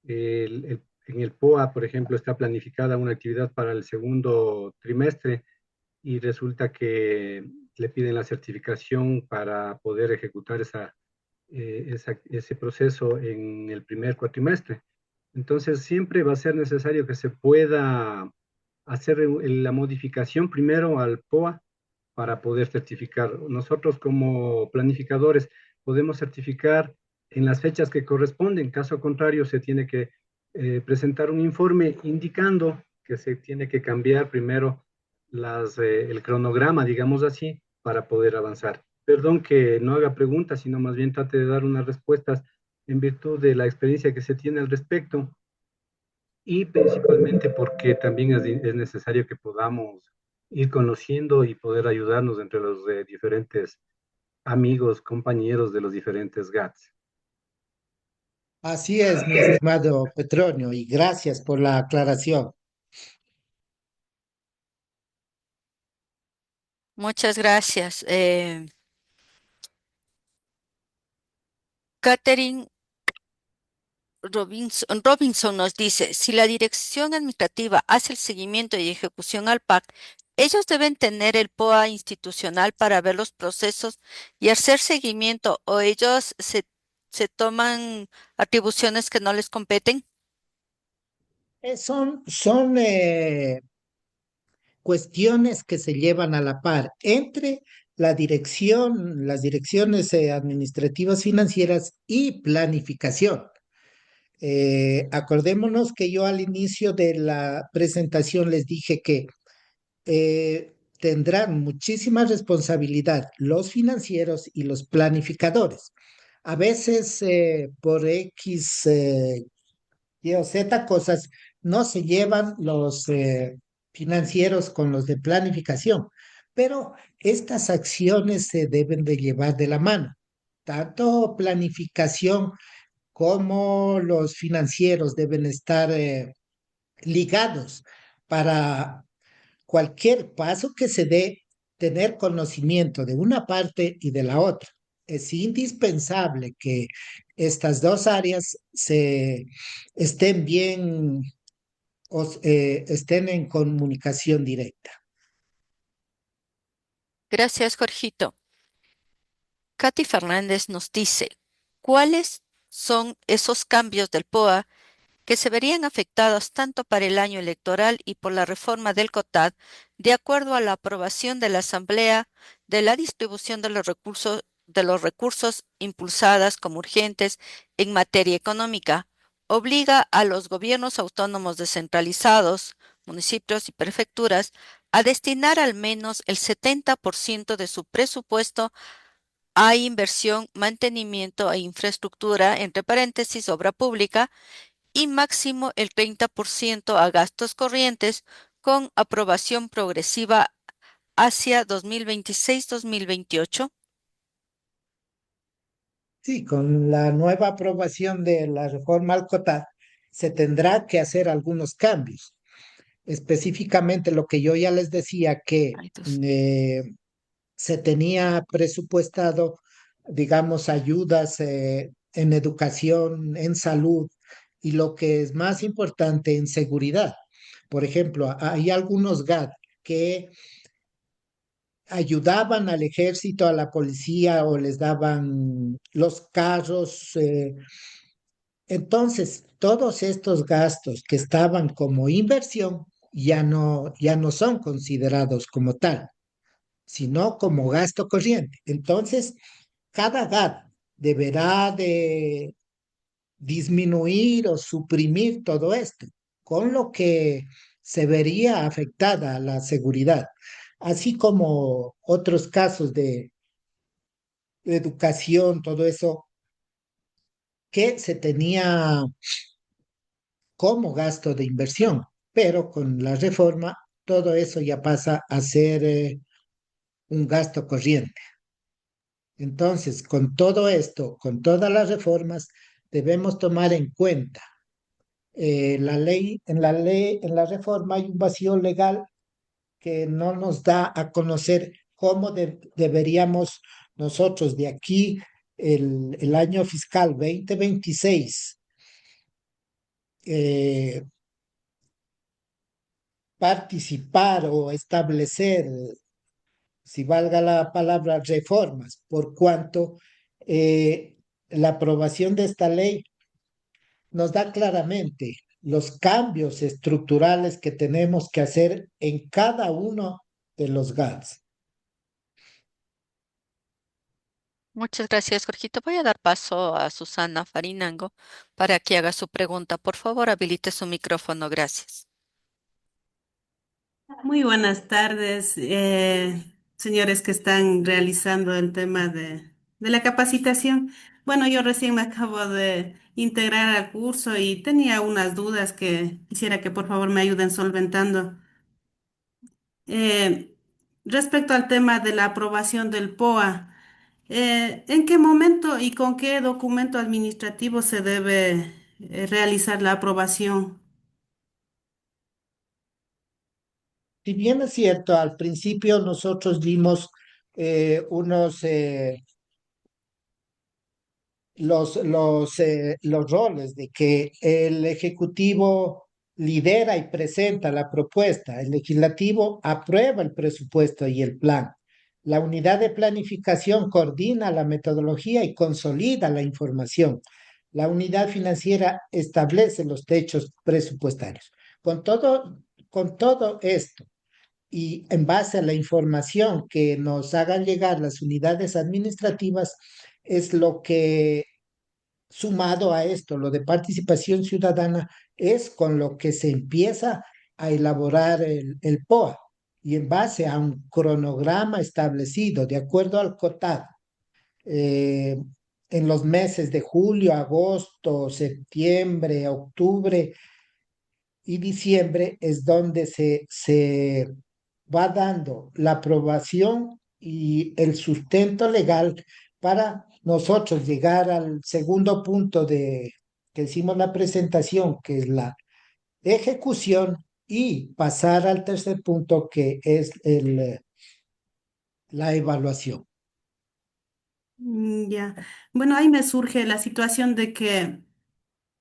en el POA, por ejemplo, está planificada una actividad para el segundo trimestre y resulta que le piden la certificación para poder ejecutar ese proceso en el primer cuatrimestre. Entonces, siempre va a ser necesario que se pueda hacer la modificación primero al POA para poder certificar. Nosotros como planificadores podemos certificar en las fechas que corresponden. Caso contrario, se tiene que presentar un informe indicando que se tiene que cambiar primero el cronograma, digamos así, para poder avanzar. Perdón que no haga preguntas, sino más bien trate de dar unas respuestas en virtud de la experiencia que se tiene al respecto y principalmente porque también es necesario que podamos ir conociendo y poder ayudarnos entre los diferentes amigos, compañeros de los diferentes GATS. Así es, mi estimado Petronio, y gracias por la aclaración. Muchas gracias. Catherine Robinson nos dice, si la dirección administrativa hace el seguimiento y ejecución al PAC, ellos deben tener el POA institucional para ver los procesos y hacer seguimiento, o ellos se toman atribuciones que no les competen. Son cuestiones que se llevan a la par entre la dirección, las direcciones administrativas financieras y planificación. Acordémonos que yo al inicio de la presentación les dije que tendrán muchísima responsabilidad los financieros y los planificadores. A veces por X y o Z cosas no se llevan los financieros con los de planificación, pero estas acciones se deben de llevar de la mano. Tanto planificación como los financieros deben estar ligados para cualquier paso que se dé, tener conocimiento de una parte y de la otra. Es indispensable que estas dos áreas se estén bien estén en comunicación directa. Gracias, Jorgito. Katy Fernández nos dice, ¿cuáles son esos cambios del POA que se verían afectados tanto para el año electoral y por la reforma del COTAD, de acuerdo a la aprobación de la Asamblea de la distribución de los recursos impulsadas como urgentes en materia económica, obliga a los gobiernos autónomos descentralizados, municipios y prefecturas, a destinar al menos el 70% de su presupuesto a inversión, mantenimiento e infraestructura, entre paréntesis, obra pública, y máximo el 30% a gastos corrientes, con aprobación progresiva hacia 2026-2028. Sí, con la nueva aprobación de la reforma al COTAD se tendrá que hacer algunos cambios. Específicamente lo que yo ya les decía que Ay, Dios. se tenía presupuestado, digamos, ayudas en educación, en salud y lo que es más importante, en seguridad. Por ejemplo, hay algunos GAD que ayudaban al ejército, a la policía o les daban los carros. Entonces, todos estos gastos que estaban como inversión ya no son considerados como tal, sino como gasto corriente. Entonces, cada GAT deberá de disminuir o suprimir todo esto, con lo que se vería afectada la seguridad, así como otros casos de educación, todo eso que se tenía como gasto de inversión, pero con la reforma todo eso ya pasa a ser un gasto corriente. Entonces, con todo esto, con todas las reformas, debemos tomar en cuenta en la reforma hay un vacío legal que no nos da a conocer cómo deberíamos nosotros de aquí, el año fiscal 2026, eh, participar o establecer, si valga la palabra, reformas, por cuanto la aprobación de esta ley nos da claramente los cambios estructurales que tenemos que hacer en cada uno de los GATS. Muchas gracias, Jorgito. Voy a dar paso a Susana Farinango para que haga su pregunta. Por favor, habilite su micrófono. Gracias. Muy buenas tardes, señores que están realizando el tema de la capacitación. Bueno, yo recién me acabo de integrar al curso y tenía unas dudas que quisiera que por favor me ayuden solventando. Eh, Respecto al tema de la aprobación del POA, ¿en qué momento y con qué documento administrativo se debe realizar la aprobación? Si bien es cierto, al principio nosotros dimos unos los roles de que el Ejecutivo lidera y presenta la propuesta, el Legislativo aprueba el presupuesto y el plan. La unidad de planificación coordina la metodología y consolida la información. La unidad financiera establece los techos presupuestarios. Con todo esto y en base a la información que nos hagan llegar las unidades administrativas, es lo que sumado a esto, lo de participación ciudadana, es con lo que se empieza a elaborar el POA y en base a un cronograma establecido de acuerdo al COTAD, eh, en los meses de julio, agosto, septiembre, octubre y diciembre es donde se va dando la aprobación y el sustento legal para nosotros llegar al segundo punto de que hicimos la presentación, que es la ejecución, y pasar al tercer punto, que es la evaluación. Ya. Bueno, ahí me surge la situación de que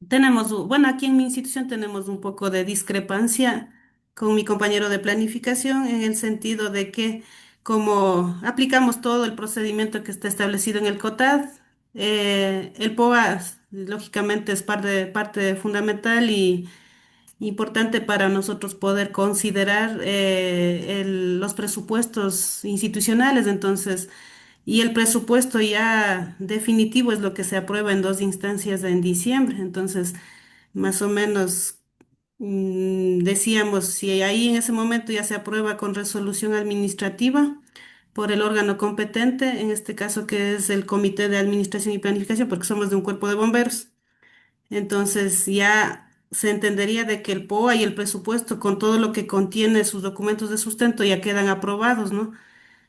tenemos, bueno, aquí en mi institución tenemos un poco de discrepancia con mi compañero de planificación en el sentido de que como aplicamos todo el procedimiento que está establecido en el COTAD, el POA lógicamente es parte fundamental importante para nosotros poder considerar los presupuestos institucionales. Entonces, y el presupuesto ya definitivo es lo que se aprueba en dos instancias en diciembre. Entonces, más o menos decíamos, si ahí en ese momento ya se aprueba con resolución administrativa por el órgano competente, en este caso que es el Comité de Administración y Planificación, porque somos de un cuerpo de bomberos. Entonces ya se entendería de que el POA y el presupuesto con todo lo que contiene sus documentos de sustento ya quedan aprobados, ¿no?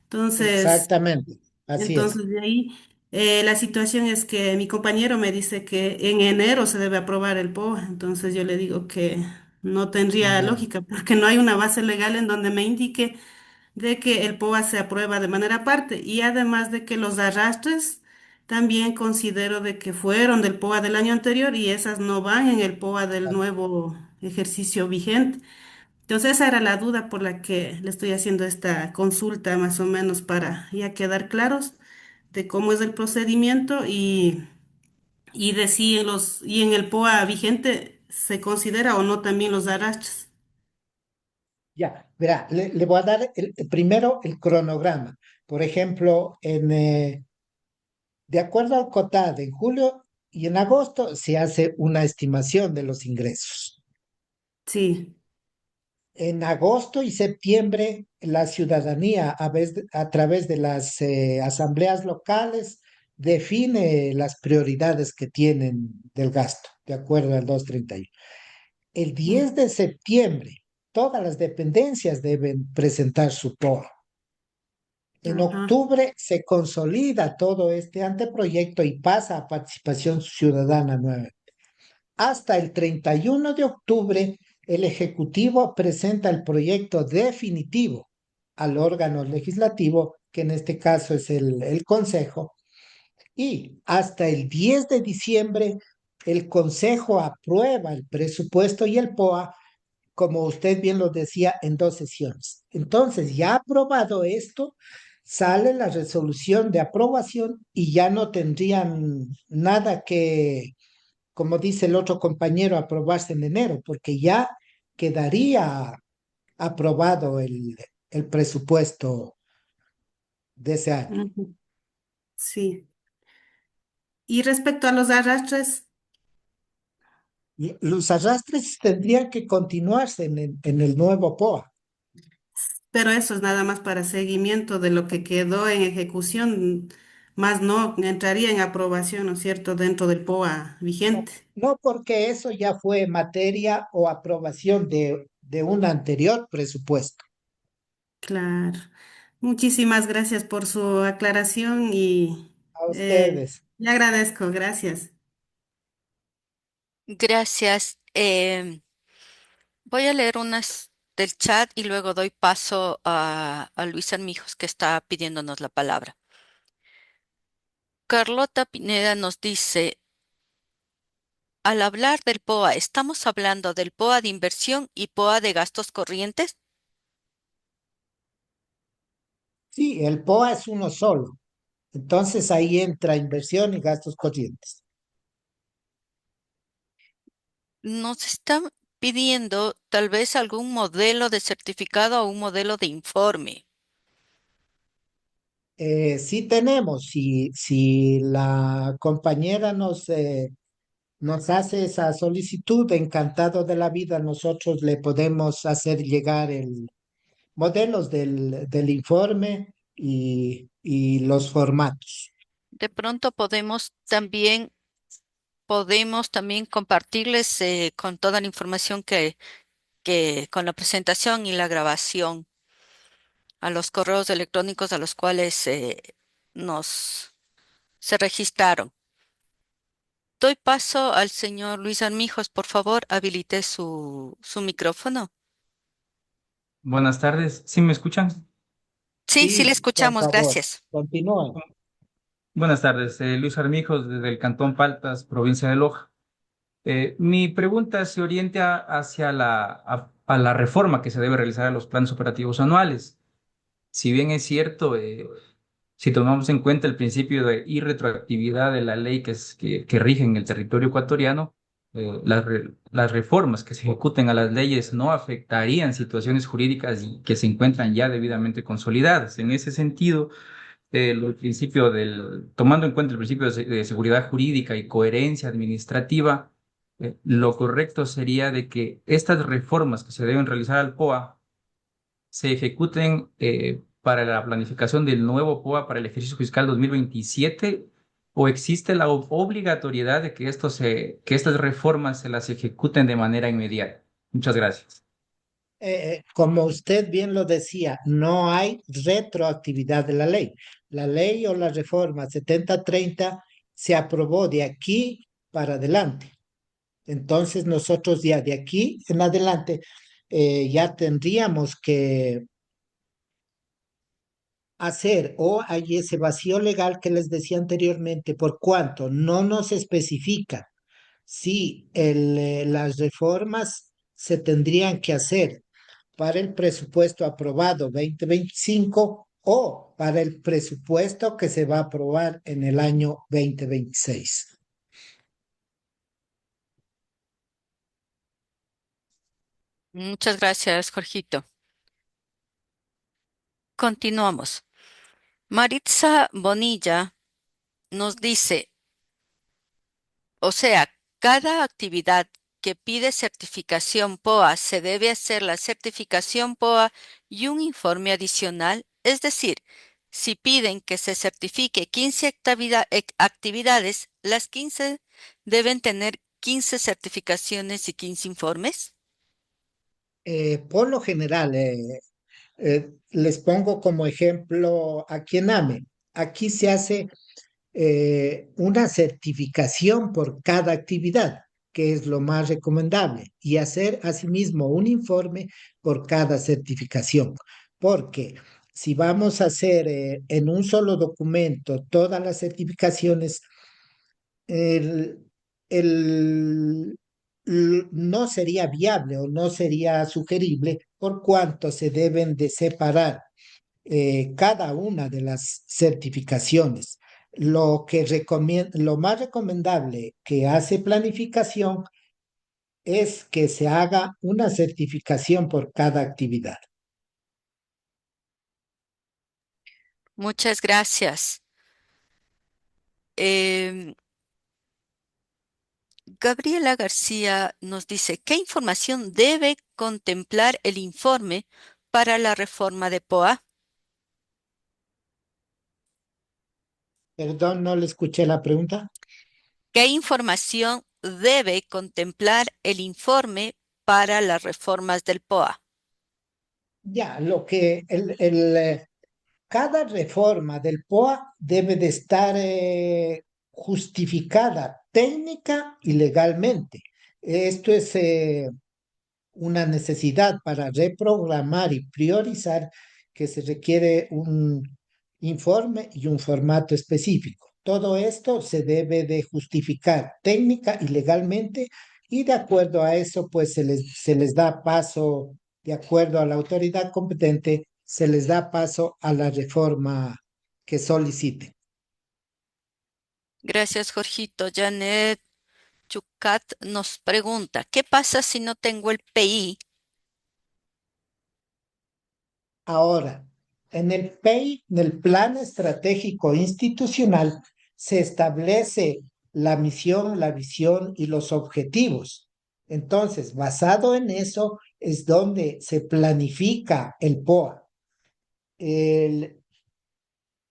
Entonces, Exactamente, así es. entonces de ahí la situación es que mi compañero me dice que en enero se debe aprobar el POA. Entonces yo le digo que no tendría Ya, lógica porque no hay una base legal en donde me indique de que el POA se aprueba de manera aparte y además de que los arrastres también considero de que fueron del POA del año anterior y esas no van en el POA del nuevo ejercicio vigente. Entonces esa era la duda por la que le estoy haciendo esta consulta más o menos para ya quedar claros de cómo es el procedimiento y de si y en el POA vigente se considera o no también los arrastres. ya. Verá, le voy a dar primero el cronograma. Por ejemplo, de acuerdo al COTAD, en julio y en agosto se hace una estimación de los ingresos. Sí. En agosto y septiembre, la ciudadanía, a través de las asambleas locales, define las prioridades que tienen del gasto, de acuerdo al 231. El 10 de septiembre, todas las dependencias deben presentar su POA. En Ajá. octubre se consolida todo este anteproyecto y pasa a participación ciudadana nueva. Hasta el 31 de octubre, el Ejecutivo presenta el proyecto definitivo al órgano legislativo, que en este caso es el Consejo, y hasta el 10 de diciembre, el Consejo aprueba el presupuesto y el POA, como usted bien lo decía, en dos sesiones. Entonces, ya aprobado esto, sale la resolución de aprobación y ya no tendrían nada que, como dice el otro compañero, aprobarse en enero, porque ya quedaría aprobado el presupuesto de ese año. Ujú. Sí. Y respecto a los arrastres, Y los arrastres tendrían que continuarse en el nuevo POA. pero eso es nada más para seguimiento de lo que quedó en ejecución, más no entraría en aprobación, ¿no es cierto?, dentro del POA No, vigente. no porque eso ya fue materia o aprobación de un anterior presupuesto. Claro. Muchísimas gracias por su aclaración y A ustedes. le agradezco. Gracias. Gracias. Voy a leer unas del chat y luego doy paso a Luis Armijos que está pidiéndonos la palabra. Carlota Pineda nos dice, al hablar del POA, ¿estamos hablando del POA de inversión y POA de gastos corrientes? Sí, el POA es uno solo. Entonces ahí entra inversión y gastos corrientes. Nos están pidiendo tal vez algún modelo de certificado o un modelo de informe. Sí tenemos, si la compañera nos hace esa solicitud, encantado de la vida, nosotros le podemos hacer llegar el modelos del informe y los formatos. De pronto podemos también compartirles con toda la información que con la presentación y la grabación a los correos electrónicos a los cuales nos se registraron. Doy paso al señor Luis Armijos, por favor, habilite su micrófono. Buenas tardes, ¿sí me escuchan? Sí, sí le Sí, por escuchamos, favor, gracias. continúen. Buenas tardes, Luis Armijos desde el Cantón Paltas, provincia de Loja. Mi pregunta se orienta hacia a la reforma que se debe realizar a los planes operativos anuales. Si bien es cierto, si tomamos en cuenta el principio de irretroactividad de la ley que rige en el territorio ecuatoriano, las reformas que se ejecuten a las leyes no afectarían situaciones jurídicas y que se encuentran ya debidamente consolidadas. En ese sentido, tomando en cuenta el principio de seguridad jurídica y coherencia administrativa, lo correcto sería de que estas reformas que se deben realizar al POA se ejecuten para la planificación del nuevo POA para el ejercicio fiscal 2027, o existe la obligatoriedad de que que estas reformas se las ejecuten de manera inmediata. Muchas gracias. Como usted bien lo decía, no hay retroactividad de la ley. La ley o la reforma 7030 se aprobó de aquí para adelante. Entonces nosotros ya de aquí en adelante ya tendríamos que hacer o hay ese vacío legal que les decía anteriormente, por cuanto no nos especifica si las reformas se tendrían que hacer para el presupuesto aprobado 2025 o para el presupuesto que se va a aprobar en el año 2026. Muchas gracias, Jorgito. Continuamos. Maritza Bonilla nos dice, o sea, cada actividad que pide certificación POA se debe hacer la certificación POA y un informe adicional. Es decir, si piden que se certifique 15 actividades, las 15 deben tener 15 certificaciones y 15 informes. Por lo general, les pongo como ejemplo aquí en AME. Aquí se hace una certificación por cada actividad, que es lo más recomendable, y hacer asimismo un informe por cada certificación, porque si vamos a hacer en un solo documento todas las certificaciones, el, no sería viable o no sería sugerible por cuanto se deben de separar cada una de las certificaciones. Lo más recomendable que hace planificación es que se haga una certificación por cada actividad. Muchas gracias. Em, Gabriela García nos dice, ¿qué información debe contemplar el informe para la reforma de POA? Perdón, no le escuché la pregunta. ¿Qué información debe contemplar el informe para las reformas del POA? Ya, cada reforma del POA debe de estar justificada técnica y legalmente. Esto es una necesidad para reprogramar y priorizar que se requiere un informe y un formato específico. Todo esto se debe de justificar técnica y legalmente y de acuerdo a eso, pues se les da paso, de acuerdo a la autoridad competente, se les da paso a la reforma que soliciten. Gracias, Jorgito. Janet Chucat nos pregunta, ¿qué pasa si no tengo el PI? Ahora, en el PEI, en el Plan Estratégico Institucional, se establece la misión, la visión y los objetivos. Entonces, basado en eso, es donde se planifica el POA. El-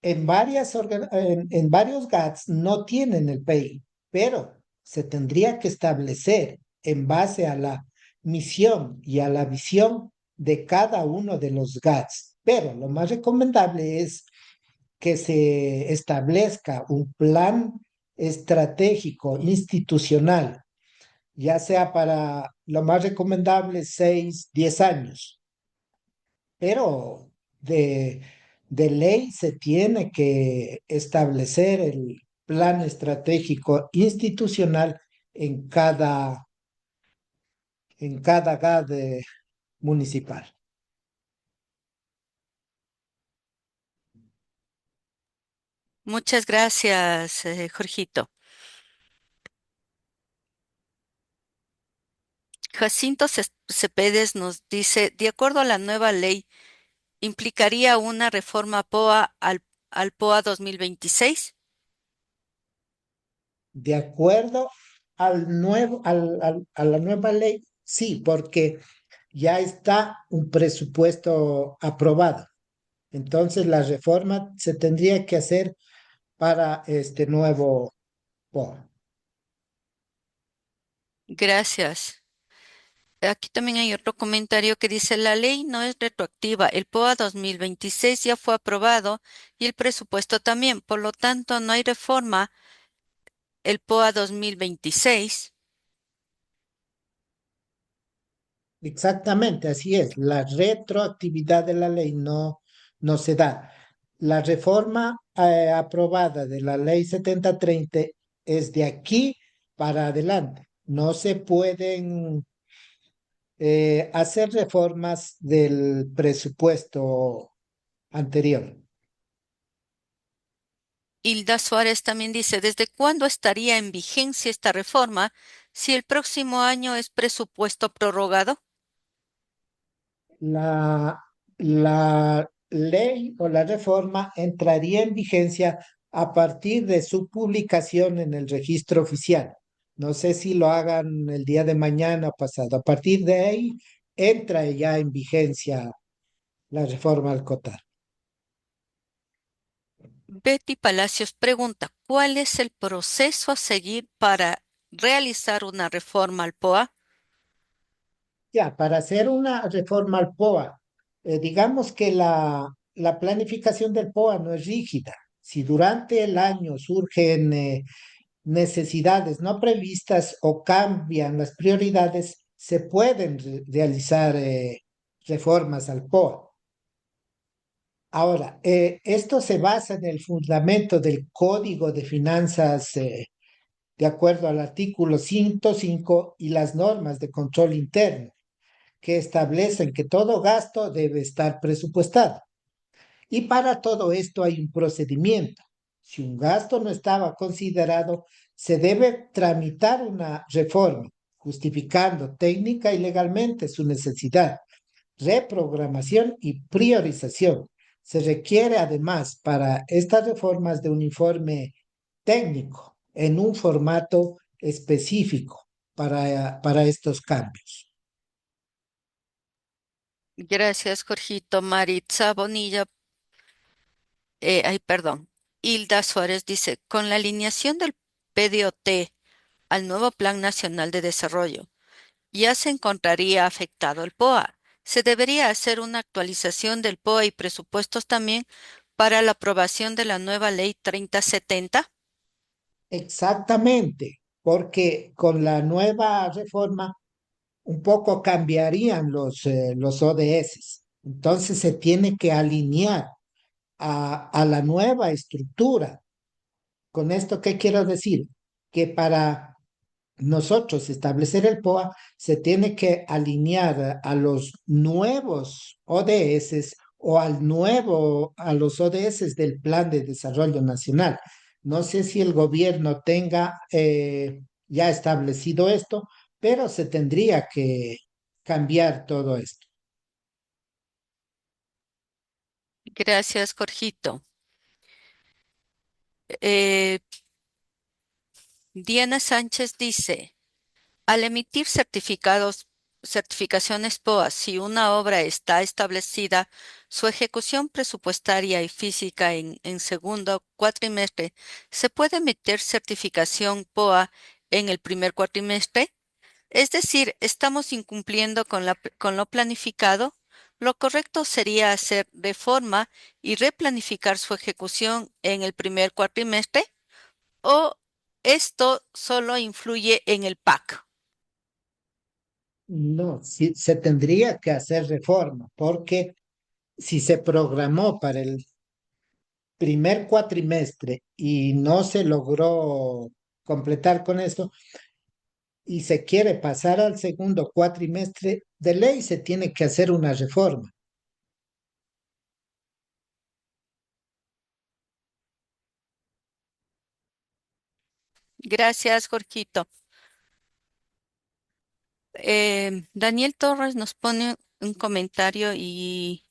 en varios GATS no tienen el PEI, pero se tendría que establecer en base a la misión y a la visión de cada uno de los GATS. Pero lo más recomendable es que se establezca un plan estratégico institucional, ya sea para lo más recomendable 6, 10 años, pero de, de ley se tiene que establecer el plan estratégico institucional en cada GAD municipal. Muchas gracias, Jorgito. Jacinto Cepedes nos dice, de acuerdo a la nueva ley, ¿implicaría una reforma POA al POA 2026? De acuerdo a la nueva ley, sí, porque ya está un presupuesto aprobado. Entonces la reforma se tendría que hacer para este nuevo POA. Gracias. Aquí también hay otro comentario que dice, la ley no es retroactiva, el POA 2026 ya fue aprobado y el presupuesto también, por lo tanto no hay reforma, el POA 2026. Exactamente, así es. La retroactividad de la ley no se da. La reforma aprobada de la ley 7030 es de aquí para adelante. No se pueden hacer reformas del presupuesto anterior. Hilda Suárez también dice, ¿desde cuándo estaría en vigencia esta reforma si el próximo año es presupuesto prorrogado? La, la ley o la reforma entraría en vigencia a partir de su publicación en el registro oficial. No sé si lo hagan el día de mañana o pasado. A partir de ahí entra ya en vigencia la reforma al COTAR. Betty Palacios pregunta, ¿cuál es el proceso a seguir para realizar una reforma al POA? Ya, para hacer una reforma al POA, digamos que la planificación del POA no es rígida. Si durante el año surgen necesidades no previstas o cambian las prioridades, se pueden realizar reformas al POA. Ahora, esto se basa en el fundamento del Código de Finanzas, de acuerdo al artículo 105 y las normas de control interno, que establecen que todo gasto debe estar presupuestado. Y para todo esto hay un procedimiento. Si un gasto no estaba considerado, se debe tramitar una reforma, justificando técnica y legalmente su necesidad, reprogramación y priorización. Se requiere además para estas reformas de un informe técnico en un formato específico para estos cambios. Gracias, Jorgito. Maritza Bonilla, ay, perdón. Hilda Suárez dice, con la alineación del PDOT al nuevo Plan Nacional de Desarrollo, ya se encontraría afectado el POA. Se debería hacer una actualización del POA y presupuestos también para la aprobación de la nueva ley 3070. Exactamente, porque con la nueva reforma un poco cambiarían los ODS. Entonces se tiene que alinear a la nueva estructura. ¿Con esto qué quiero decir? Que para nosotros establecer el POA se tiene que alinear a los nuevos ODS o a los ODS del Plan de Desarrollo Nacional. No sé si el gobierno tenga ya establecido esto, pero se tendría que cambiar todo esto. Gracias, Jorgito. Eh, Diana Sánchez dice, al emitir certificaciones POA, si una obra está establecida, su ejecución presupuestaria y física en segundo cuatrimestre, ¿se puede emitir certificación POA en el primer cuatrimestre? Es decir, estamos incumpliendo con lo planificado. Lo correcto sería hacer reforma y replanificar su ejecución en el primer cuatrimestre, o esto solo influye en el PAC. No, sí, se tendría que hacer reforma, porque si se programó para el primer cuatrimestre y no se logró completar con esto y se quiere pasar al segundo cuatrimestre, de ley se tiene que hacer una reforma. Gracias, Jorgito. Daniel Torres nos pone un comentario y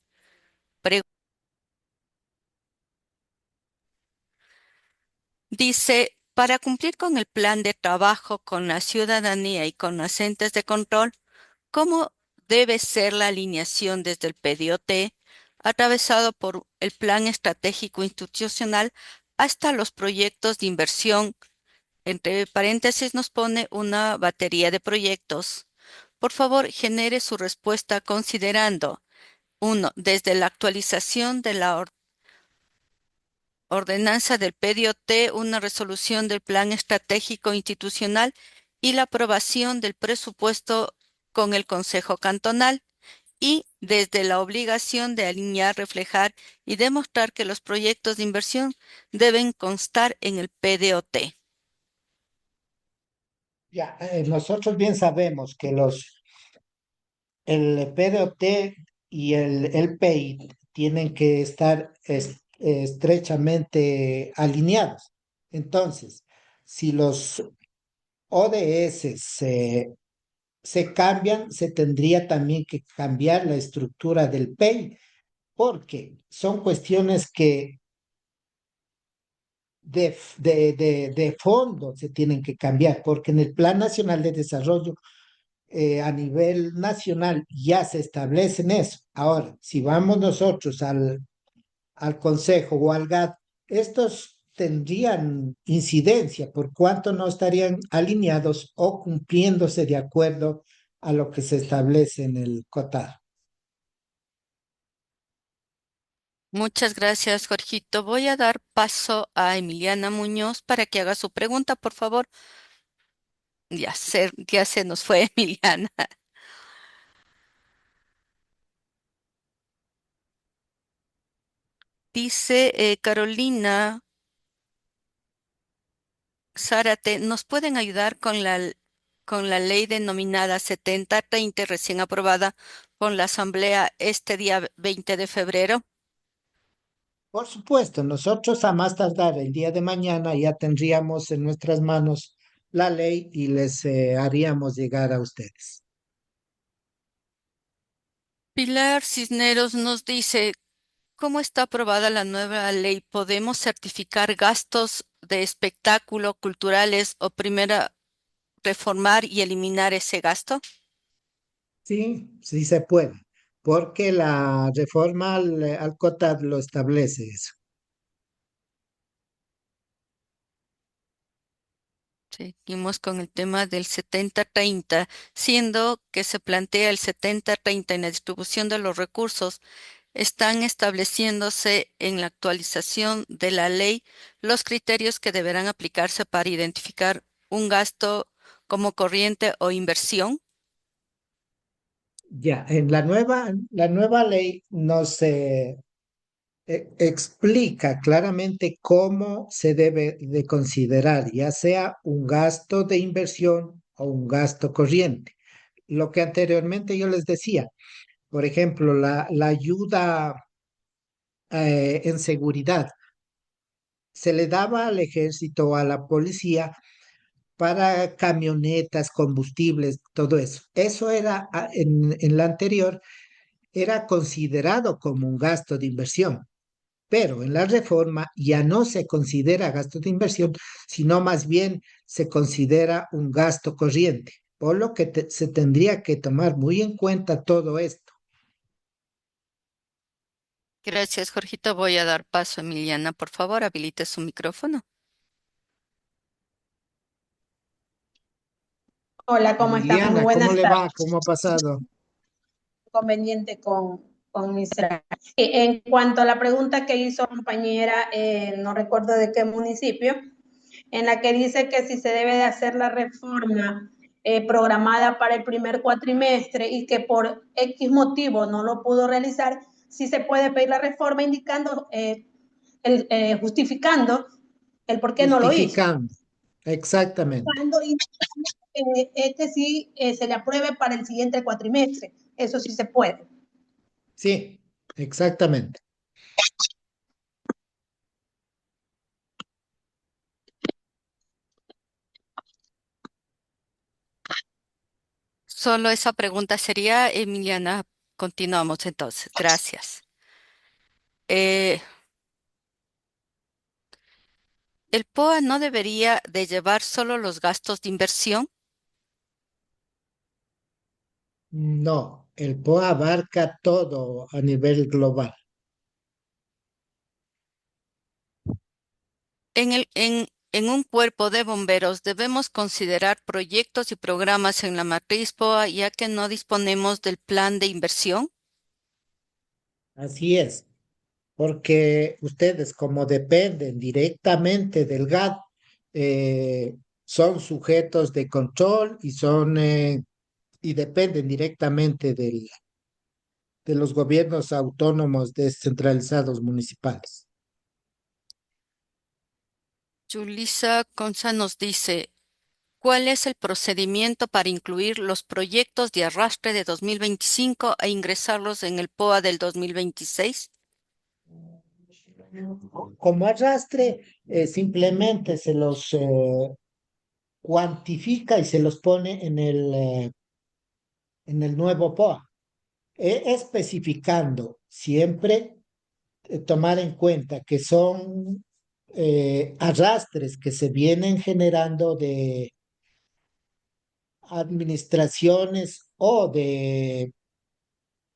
dice, para cumplir con el plan de trabajo con la ciudadanía y con los entes de control, ¿cómo debe ser la alineación desde el PDOT, atravesado por el plan estratégico institucional, hasta los proyectos de inversión? Entre paréntesis nos pone una batería de proyectos. Por favor, genere su respuesta considerando: uno, desde la actualización de la ordenanza del PDOT, una resolución del Plan Estratégico Institucional y la aprobación del presupuesto con el Consejo Cantonal, y desde la obligación de alinear, reflejar y demostrar que los proyectos de inversión deben constar en el PDOT. Ya, nosotros bien sabemos que el PDOT y el PEI tienen que estar estrechamente alineados. Entonces, si los ODS se cambian, se tendría también que cambiar la estructura del PEI, porque son cuestiones que de fondo se tienen que cambiar, porque en el Plan Nacional de Desarrollo a nivel nacional ya se establecen eso. Ahora, si vamos nosotros al Consejo o al GAT, estos tendrían incidencia por cuanto no estarían alineados o cumpliéndose de acuerdo a lo que se establece en el COTAD. Muchas gracias, Jorgito. Voy a dar paso a Emiliana Muñoz para que haga su pregunta, por favor. Ya se nos fue Emiliana. Dice Carolina Zárate, ¿nos pueden ayudar con la ley denominada 7030 recién aprobada por la Asamblea este día 20 de febrero? Por supuesto, nosotros a más tardar el día de mañana ya tendríamos en nuestras manos la ley y les haríamos llegar a ustedes. Pilar Cisneros nos dice, ¿cómo está aprobada la nueva ley? ¿Podemos certificar gastos de espectáculo culturales o primero reformar y eliminar ese gasto? Sí, sí se puede, porque la reforma al COTAD lo establece eso. Seguimos con el tema del 70-30, siendo que se plantea el 70-30 en la distribución de los recursos. Están estableciéndose en la actualización de la ley los criterios que deberán aplicarse para identificar un gasto como corriente o inversión. Ya, en la nueva ley nos explica claramente cómo se debe de considerar, ya sea un gasto de inversión o un gasto corriente. Lo que anteriormente yo les decía, por ejemplo, la ayuda en seguridad se le daba al ejército o a la policía para camionetas, combustibles, todo eso. Eso era en la anterior, era considerado como un gasto de inversión, pero en la reforma ya no se considera gasto de inversión, sino más bien se considera un gasto corriente, por lo que se tendría que tomar muy en cuenta todo esto. Gracias, Jorgito. Voy a dar paso a Emiliana. Por favor, habilite su micrófono. Hola, ¿cómo están? Muy Emiliana, ¿cómo buenas le tardes. va? ¿Cómo ha pasado? Conveniente con mi celular. En cuanto a la pregunta que hizo compañera, no recuerdo de qué municipio, en la que dice que si se debe de hacer la reforma programada para el primer cuatrimestre y que por X motivo no lo pudo realizar, si se puede pedir la reforma indicando, justificando el por qué no lo hizo. Justificando, exactamente. Cuando este sí se le apruebe para el siguiente cuatrimestre. Eso sí se puede. Sí, exactamente. Solo esa pregunta sería, Emiliana. Continuamos entonces. Gracias. Eh, ¿El POA no debería de llevar solo los gastos de inversión? No, el POA abarca todo a nivel global. En un cuerpo de bomberos debemos considerar proyectos y programas en la matriz POA, ya que no disponemos del plan de inversión. Así es, porque ustedes como dependen directamente del GAT, son sujetos de control y dependen directamente de los gobiernos autónomos descentralizados municipales. Julissa Conza nos dice, ¿cuál es el procedimiento para incluir los proyectos de arrastre de 2025 e ingresarlos en el POA del 2026? Como arrastre, simplemente se los cuantifica y se los pone en el nuevo POA, especificando siempre, tomar en cuenta que son arrastres que se vienen generando de administraciones o de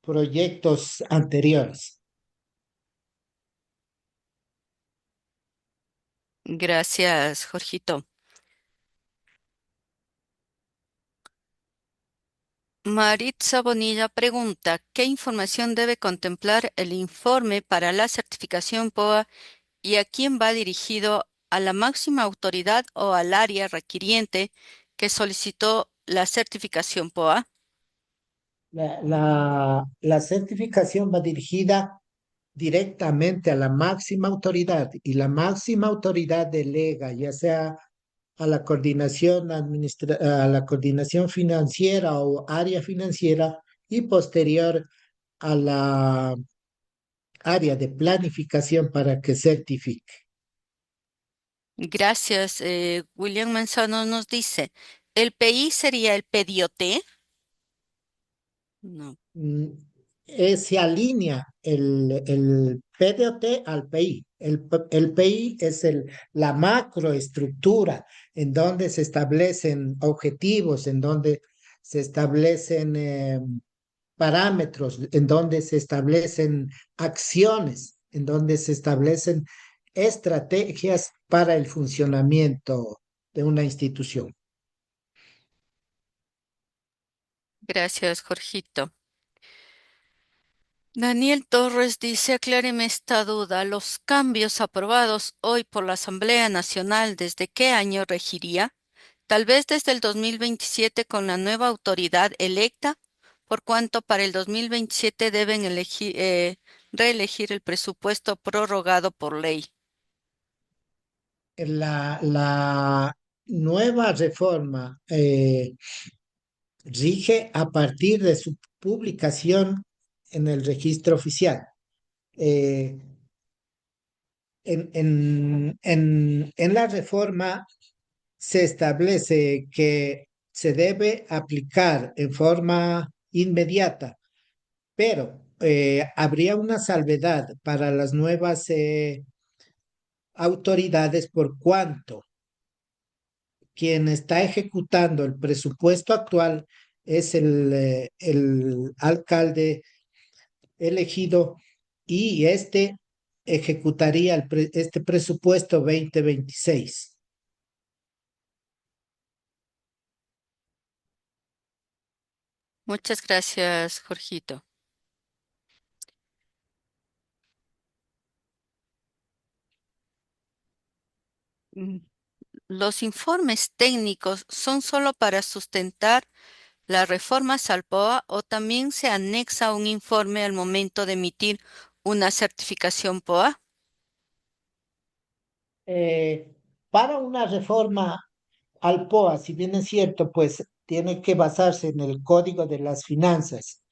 proyectos anteriores. Gracias, Jorgito. Maritza Bonilla pregunta, ¿qué información debe contemplar el informe para la certificación POA y a quién va dirigido? ¿A la máxima autoridad o al área requiriente que solicitó la certificación POA? La certificación va dirigida directamente a la máxima autoridad y la máxima autoridad delega, ya sea a la coordinación a la coordinación financiera o área financiera y posterior a la área de planificación para que certifique. Gracias. William Manzano nos dice, ¿el PI sería el PDOT? No. mm, Se alinea el PDOT al PI. El PI es la macroestructura en donde se establecen objetivos, en donde se establecen parámetros, en donde se establecen acciones, en donde se establecen estrategias para el funcionamiento de una institución. Gracias, Jorgito. Daniel Torres dice, acláreme esta duda. ¿Los cambios aprobados hoy por la Asamblea Nacional desde qué año regiría? Tal vez desde el 2027 con la nueva autoridad electa, por cuanto para el 2027 deben reelegir el presupuesto prorrogado por ley. La nueva reforma rige a partir de su publicación en el registro oficial. Eh, en la reforma se establece que se debe aplicar en forma inmediata, pero habría una salvedad para las nuevas autoridades por cuanto quien está ejecutando el presupuesto actual es el alcalde elegido y este ejecutaría este presupuesto 2026. Muchas gracias, Jorgito. Mm, ¿Los informes técnicos son solo para sustentar la reforma Salpoa o también se anexa un informe al momento de emitir una certificación POA? Eh, para una reforma al POA, si bien es cierto, pues tiene que basarse en el Código de las Finanzas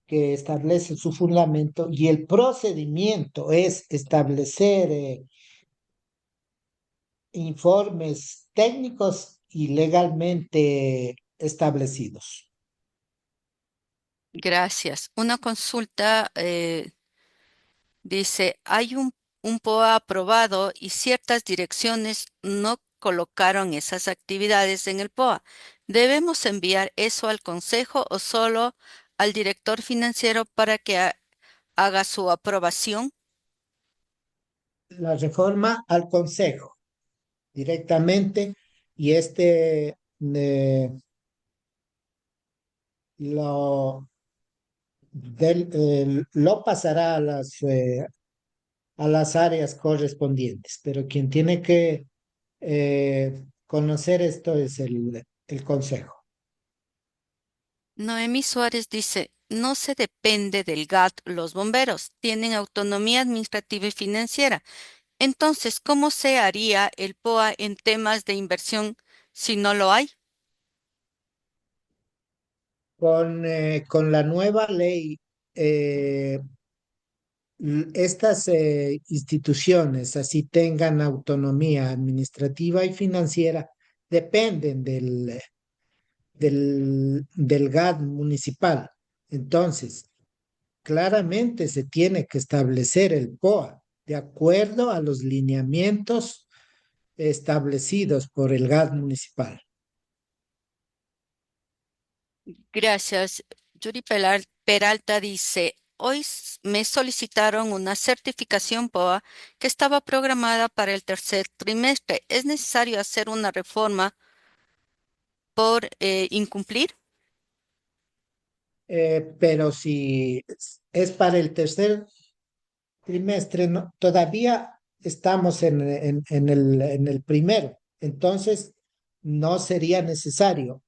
que establece su fundamento y el procedimiento es establecer informes técnicos y legalmente establecidos. Gracias. Una consulta dice, hay un POA aprobado y ciertas direcciones no colocaron esas actividades en el POA. ¿Debemos enviar eso al consejo o solo al director financiero para que haga su aprobación? La reforma al Consejo directamente y lo, lo pasará a las áreas correspondientes, pero quien tiene que conocer esto es el Consejo. Noemí Suárez dice, no se depende del GAT los bomberos, tienen autonomía administrativa y financiera. Entonces, ¿cómo se haría el POA en temas de inversión si no lo hay? Con la nueva ley, eh, estas instituciones, así tengan autonomía administrativa y financiera, dependen del GAD municipal. Entonces, claramente se tiene que establecer el POA de acuerdo a los lineamientos establecidos por el GAD municipal. Gracias. Yuri Peralta dice, hoy me solicitaron una certificación POA que estaba programada para el tercer trimestre. ¿Es necesario hacer una reforma por incumplir? Pero si es para el tercer trimestre, todavía estamos en el primero, entonces no sería necesario,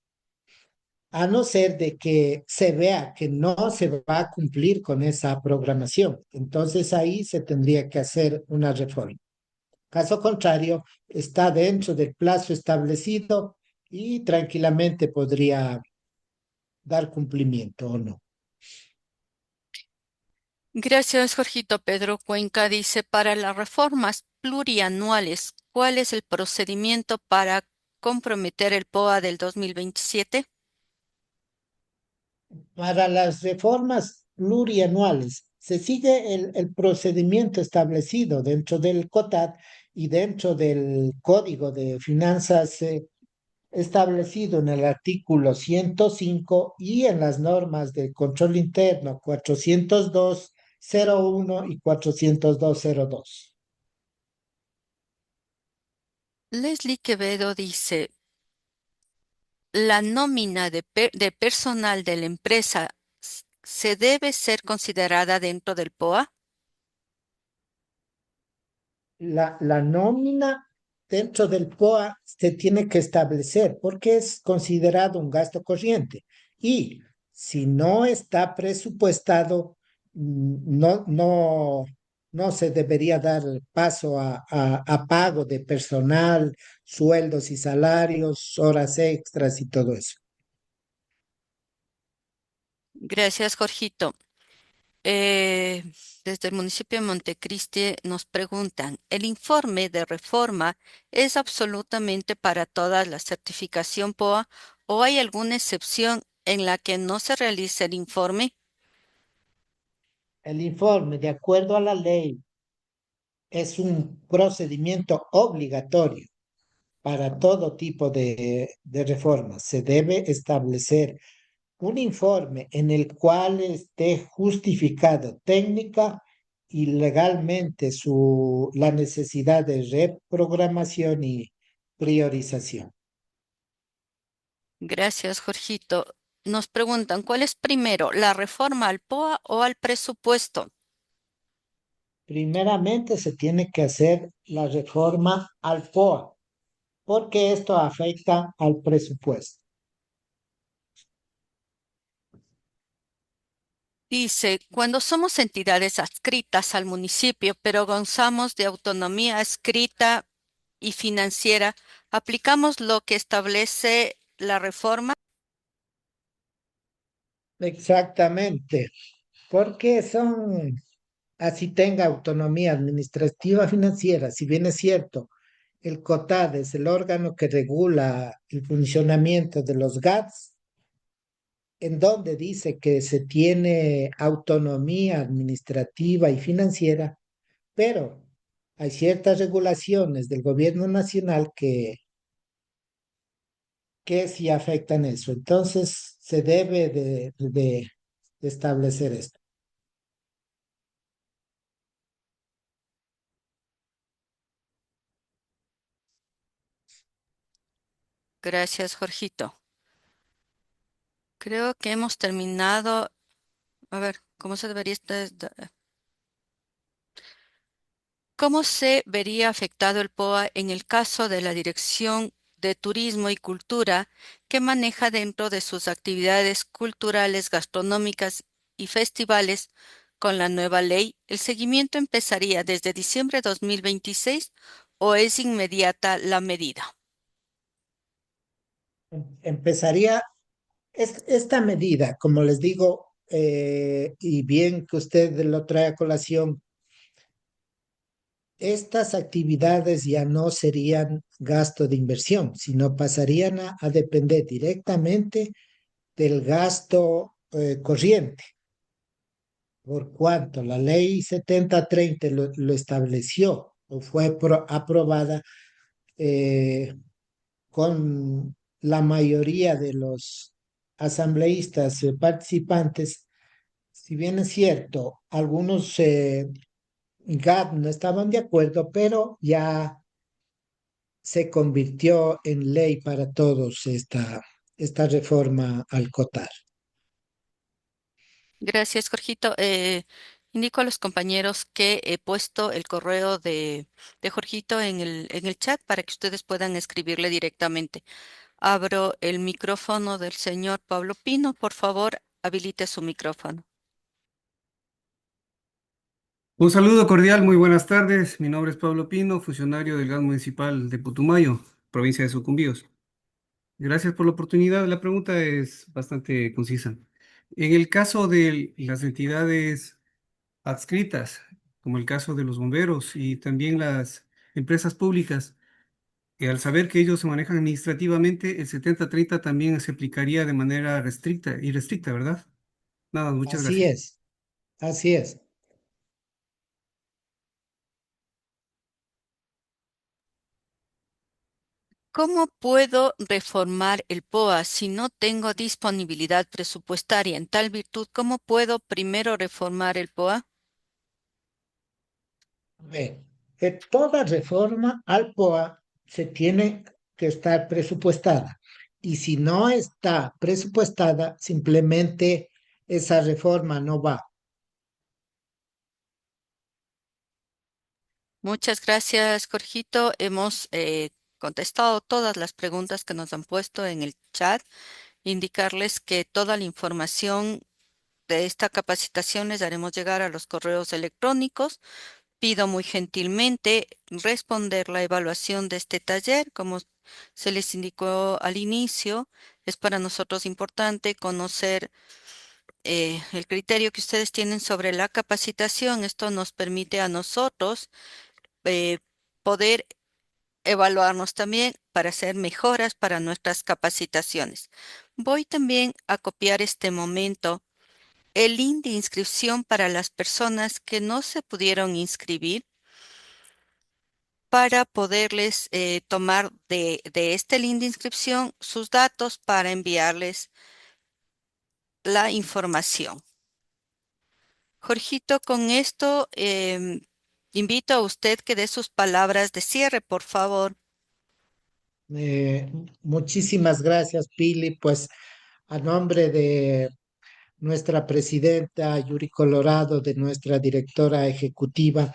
a no ser de que se vea que no se va a cumplir con esa programación. Entonces ahí se tendría que hacer una reforma. Caso contrario, está dentro del plazo establecido y tranquilamente podría dar cumplimiento o no. Gracias, Jorgito. Pedro Cuenca dice, para las reformas plurianuales, ¿cuál es el procedimiento para comprometer el POA del 2027? Para las reformas plurianuales, se sigue el procedimiento establecido dentro del COTAD y dentro del Código de Finanzas establecido en el artículo 105 y en las normas de control interno 402.01 y 402.02. Leslie Quevedo dice, ¿la nómina de personal de la empresa se debe ser considerada dentro del POA? La nómina dentro del POA se tiene que establecer porque es considerado un gasto corriente y si no está presupuestado, no se debería dar paso a pago de personal, sueldos y salarios, horas extras y todo eso. Gracias, Jorgito. Eh, Desde el municipio de Montecristi nos preguntan, ¿el informe de reforma es absolutamente para todas la certificación POA o hay alguna excepción en la que no se realice el informe? El informe, de acuerdo a la ley, es un procedimiento obligatorio para todo tipo de reformas. Se debe establecer un informe en el cual esté justificado técnica y legalmente la necesidad de reprogramación y priorización. Gracias, Jorgito. Nos preguntan, ¿cuál es primero, la reforma al POA o al presupuesto? Primeramente se tiene que hacer la reforma al POA, porque esto afecta al presupuesto. Dice, cuando somos entidades adscritas al municipio, pero gozamos de autonomía escrita y financiera, ¿aplicamos lo que establece la reforma? Exactamente, porque así tenga autonomía administrativa financiera, si bien es cierto, el COTAD es el órgano que regula el funcionamiento de los GATS, en donde dice que se tiene autonomía administrativa y financiera, pero hay ciertas regulaciones del gobierno nacional que sí afectan eso. Entonces, se debe de establecer esto. Gracias, Jorgito. Creo que hemos terminado. A ver, ¿cómo se debería ¿Cómo se vería afectado el POA en el caso de la Dirección de Turismo y Cultura que maneja dentro de sus actividades culturales, gastronómicas y festivales con la nueva ley? ¿El seguimiento empezaría desde diciembre de 2026 o es inmediata la medida? Empezaría esta medida, como les digo, y bien que usted lo trae a colación, estas actividades ya no serían gasto de inversión, sino pasarían a depender directamente del gasto corriente, por cuanto la ley 7030 lo estableció o fue aprobada eh, con la mayoría de los asambleístas participantes. Si bien es cierto, algunos GAT no estaban de acuerdo, pero ya se convirtió en ley para todos esta reforma al COTAR. Gracias, Jorgito. Indico a los compañeros que he puesto el correo de Jorgito en el chat para que ustedes puedan escribirle directamente. Abro el micrófono del señor Pablo Pino. Por favor, habilite su micrófono. Un saludo cordial, muy buenas tardes. Mi nombre es Pablo Pino, funcionario del GAS municipal de Putumayo, provincia de Sucumbíos. Gracias por la oportunidad. La pregunta es bastante concisa. En el caso de las entidades adscritas, como el caso de los bomberos y también las empresas públicas, al saber que ellos se manejan administrativamente, el 70-30 también se aplicaría de manera restricta y restricta, ¿verdad? Nada, muchas Así gracias. es, así es. ¿Cómo puedo reformar el POA si no tengo disponibilidad presupuestaria? En tal virtud, ¿cómo puedo primero reformar el POA? Ve, toda reforma al POA se tiene que estar presupuestada. Y si no está presupuestada, simplemente esa reforma no va. Muchas gracias, Jorgito. Hemos contestado todas las preguntas que nos han puesto en el chat. Indicarles que toda la información de esta capacitación les haremos llegar a los correos electrónicos. Pido muy gentilmente responder la evaluación de este taller. Como se les indicó al inicio, es para nosotros importante conocer el criterio que ustedes tienen sobre la capacitación. Esto nos permite a nosotros eh, poder evaluarnos también para hacer mejoras para nuestras capacitaciones. Voy también a copiar este momento el link de inscripción para las personas que no se pudieron inscribir para poderles tomar de este link de inscripción sus datos para enviarles la información. Jorgito, con esto invito a usted que dé sus palabras de cierre, por favor. Eh, Muchísimas gracias, Pili. Pues a nombre de nuestra presidenta Yuri Colorado, de nuestra directora ejecutiva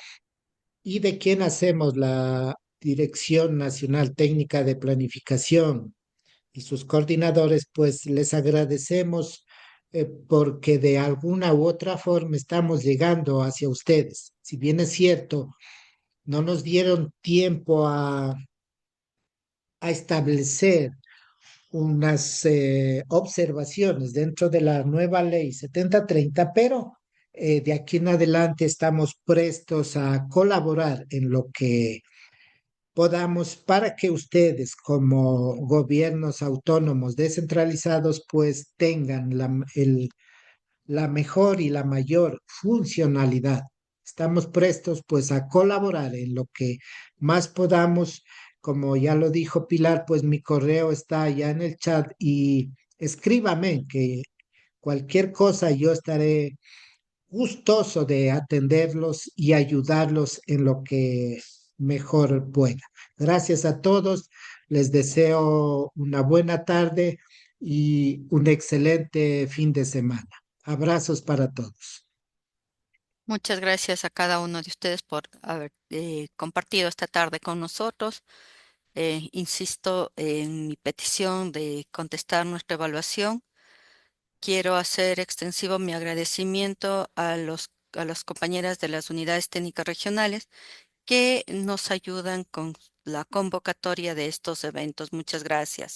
y de quien hacemos la Dirección Nacional Técnica de Planificación y sus coordinadores, pues les agradecemos porque de alguna u otra forma estamos llegando hacia ustedes. Si bien es cierto, no nos dieron tiempo a establecer unas observaciones dentro de la nueva ley 7030, pero de aquí en adelante estamos prestos a colaborar en lo que podamos, para que ustedes como gobiernos autónomos descentralizados, pues tengan la mejor y la mayor funcionalidad. Estamos prestos pues a colaborar en lo que más podamos. Como ya lo dijo Pilar, pues mi correo está ya en el chat y escríbame que cualquier cosa yo estaré gustoso de atenderlos y ayudarlos en lo que mejor pueda. Gracias a todos, les deseo una buena tarde y un excelente fin de semana. Abrazos para todos. Muchas gracias a cada uno de ustedes por haber compartido esta tarde con nosotros. Insisto en mi petición de contestar nuestra evaluación. Quiero hacer extensivo mi agradecimiento a las compañeras de las unidades técnicas regionales que nos ayudan con la convocatoria de estos eventos. Muchas gracias.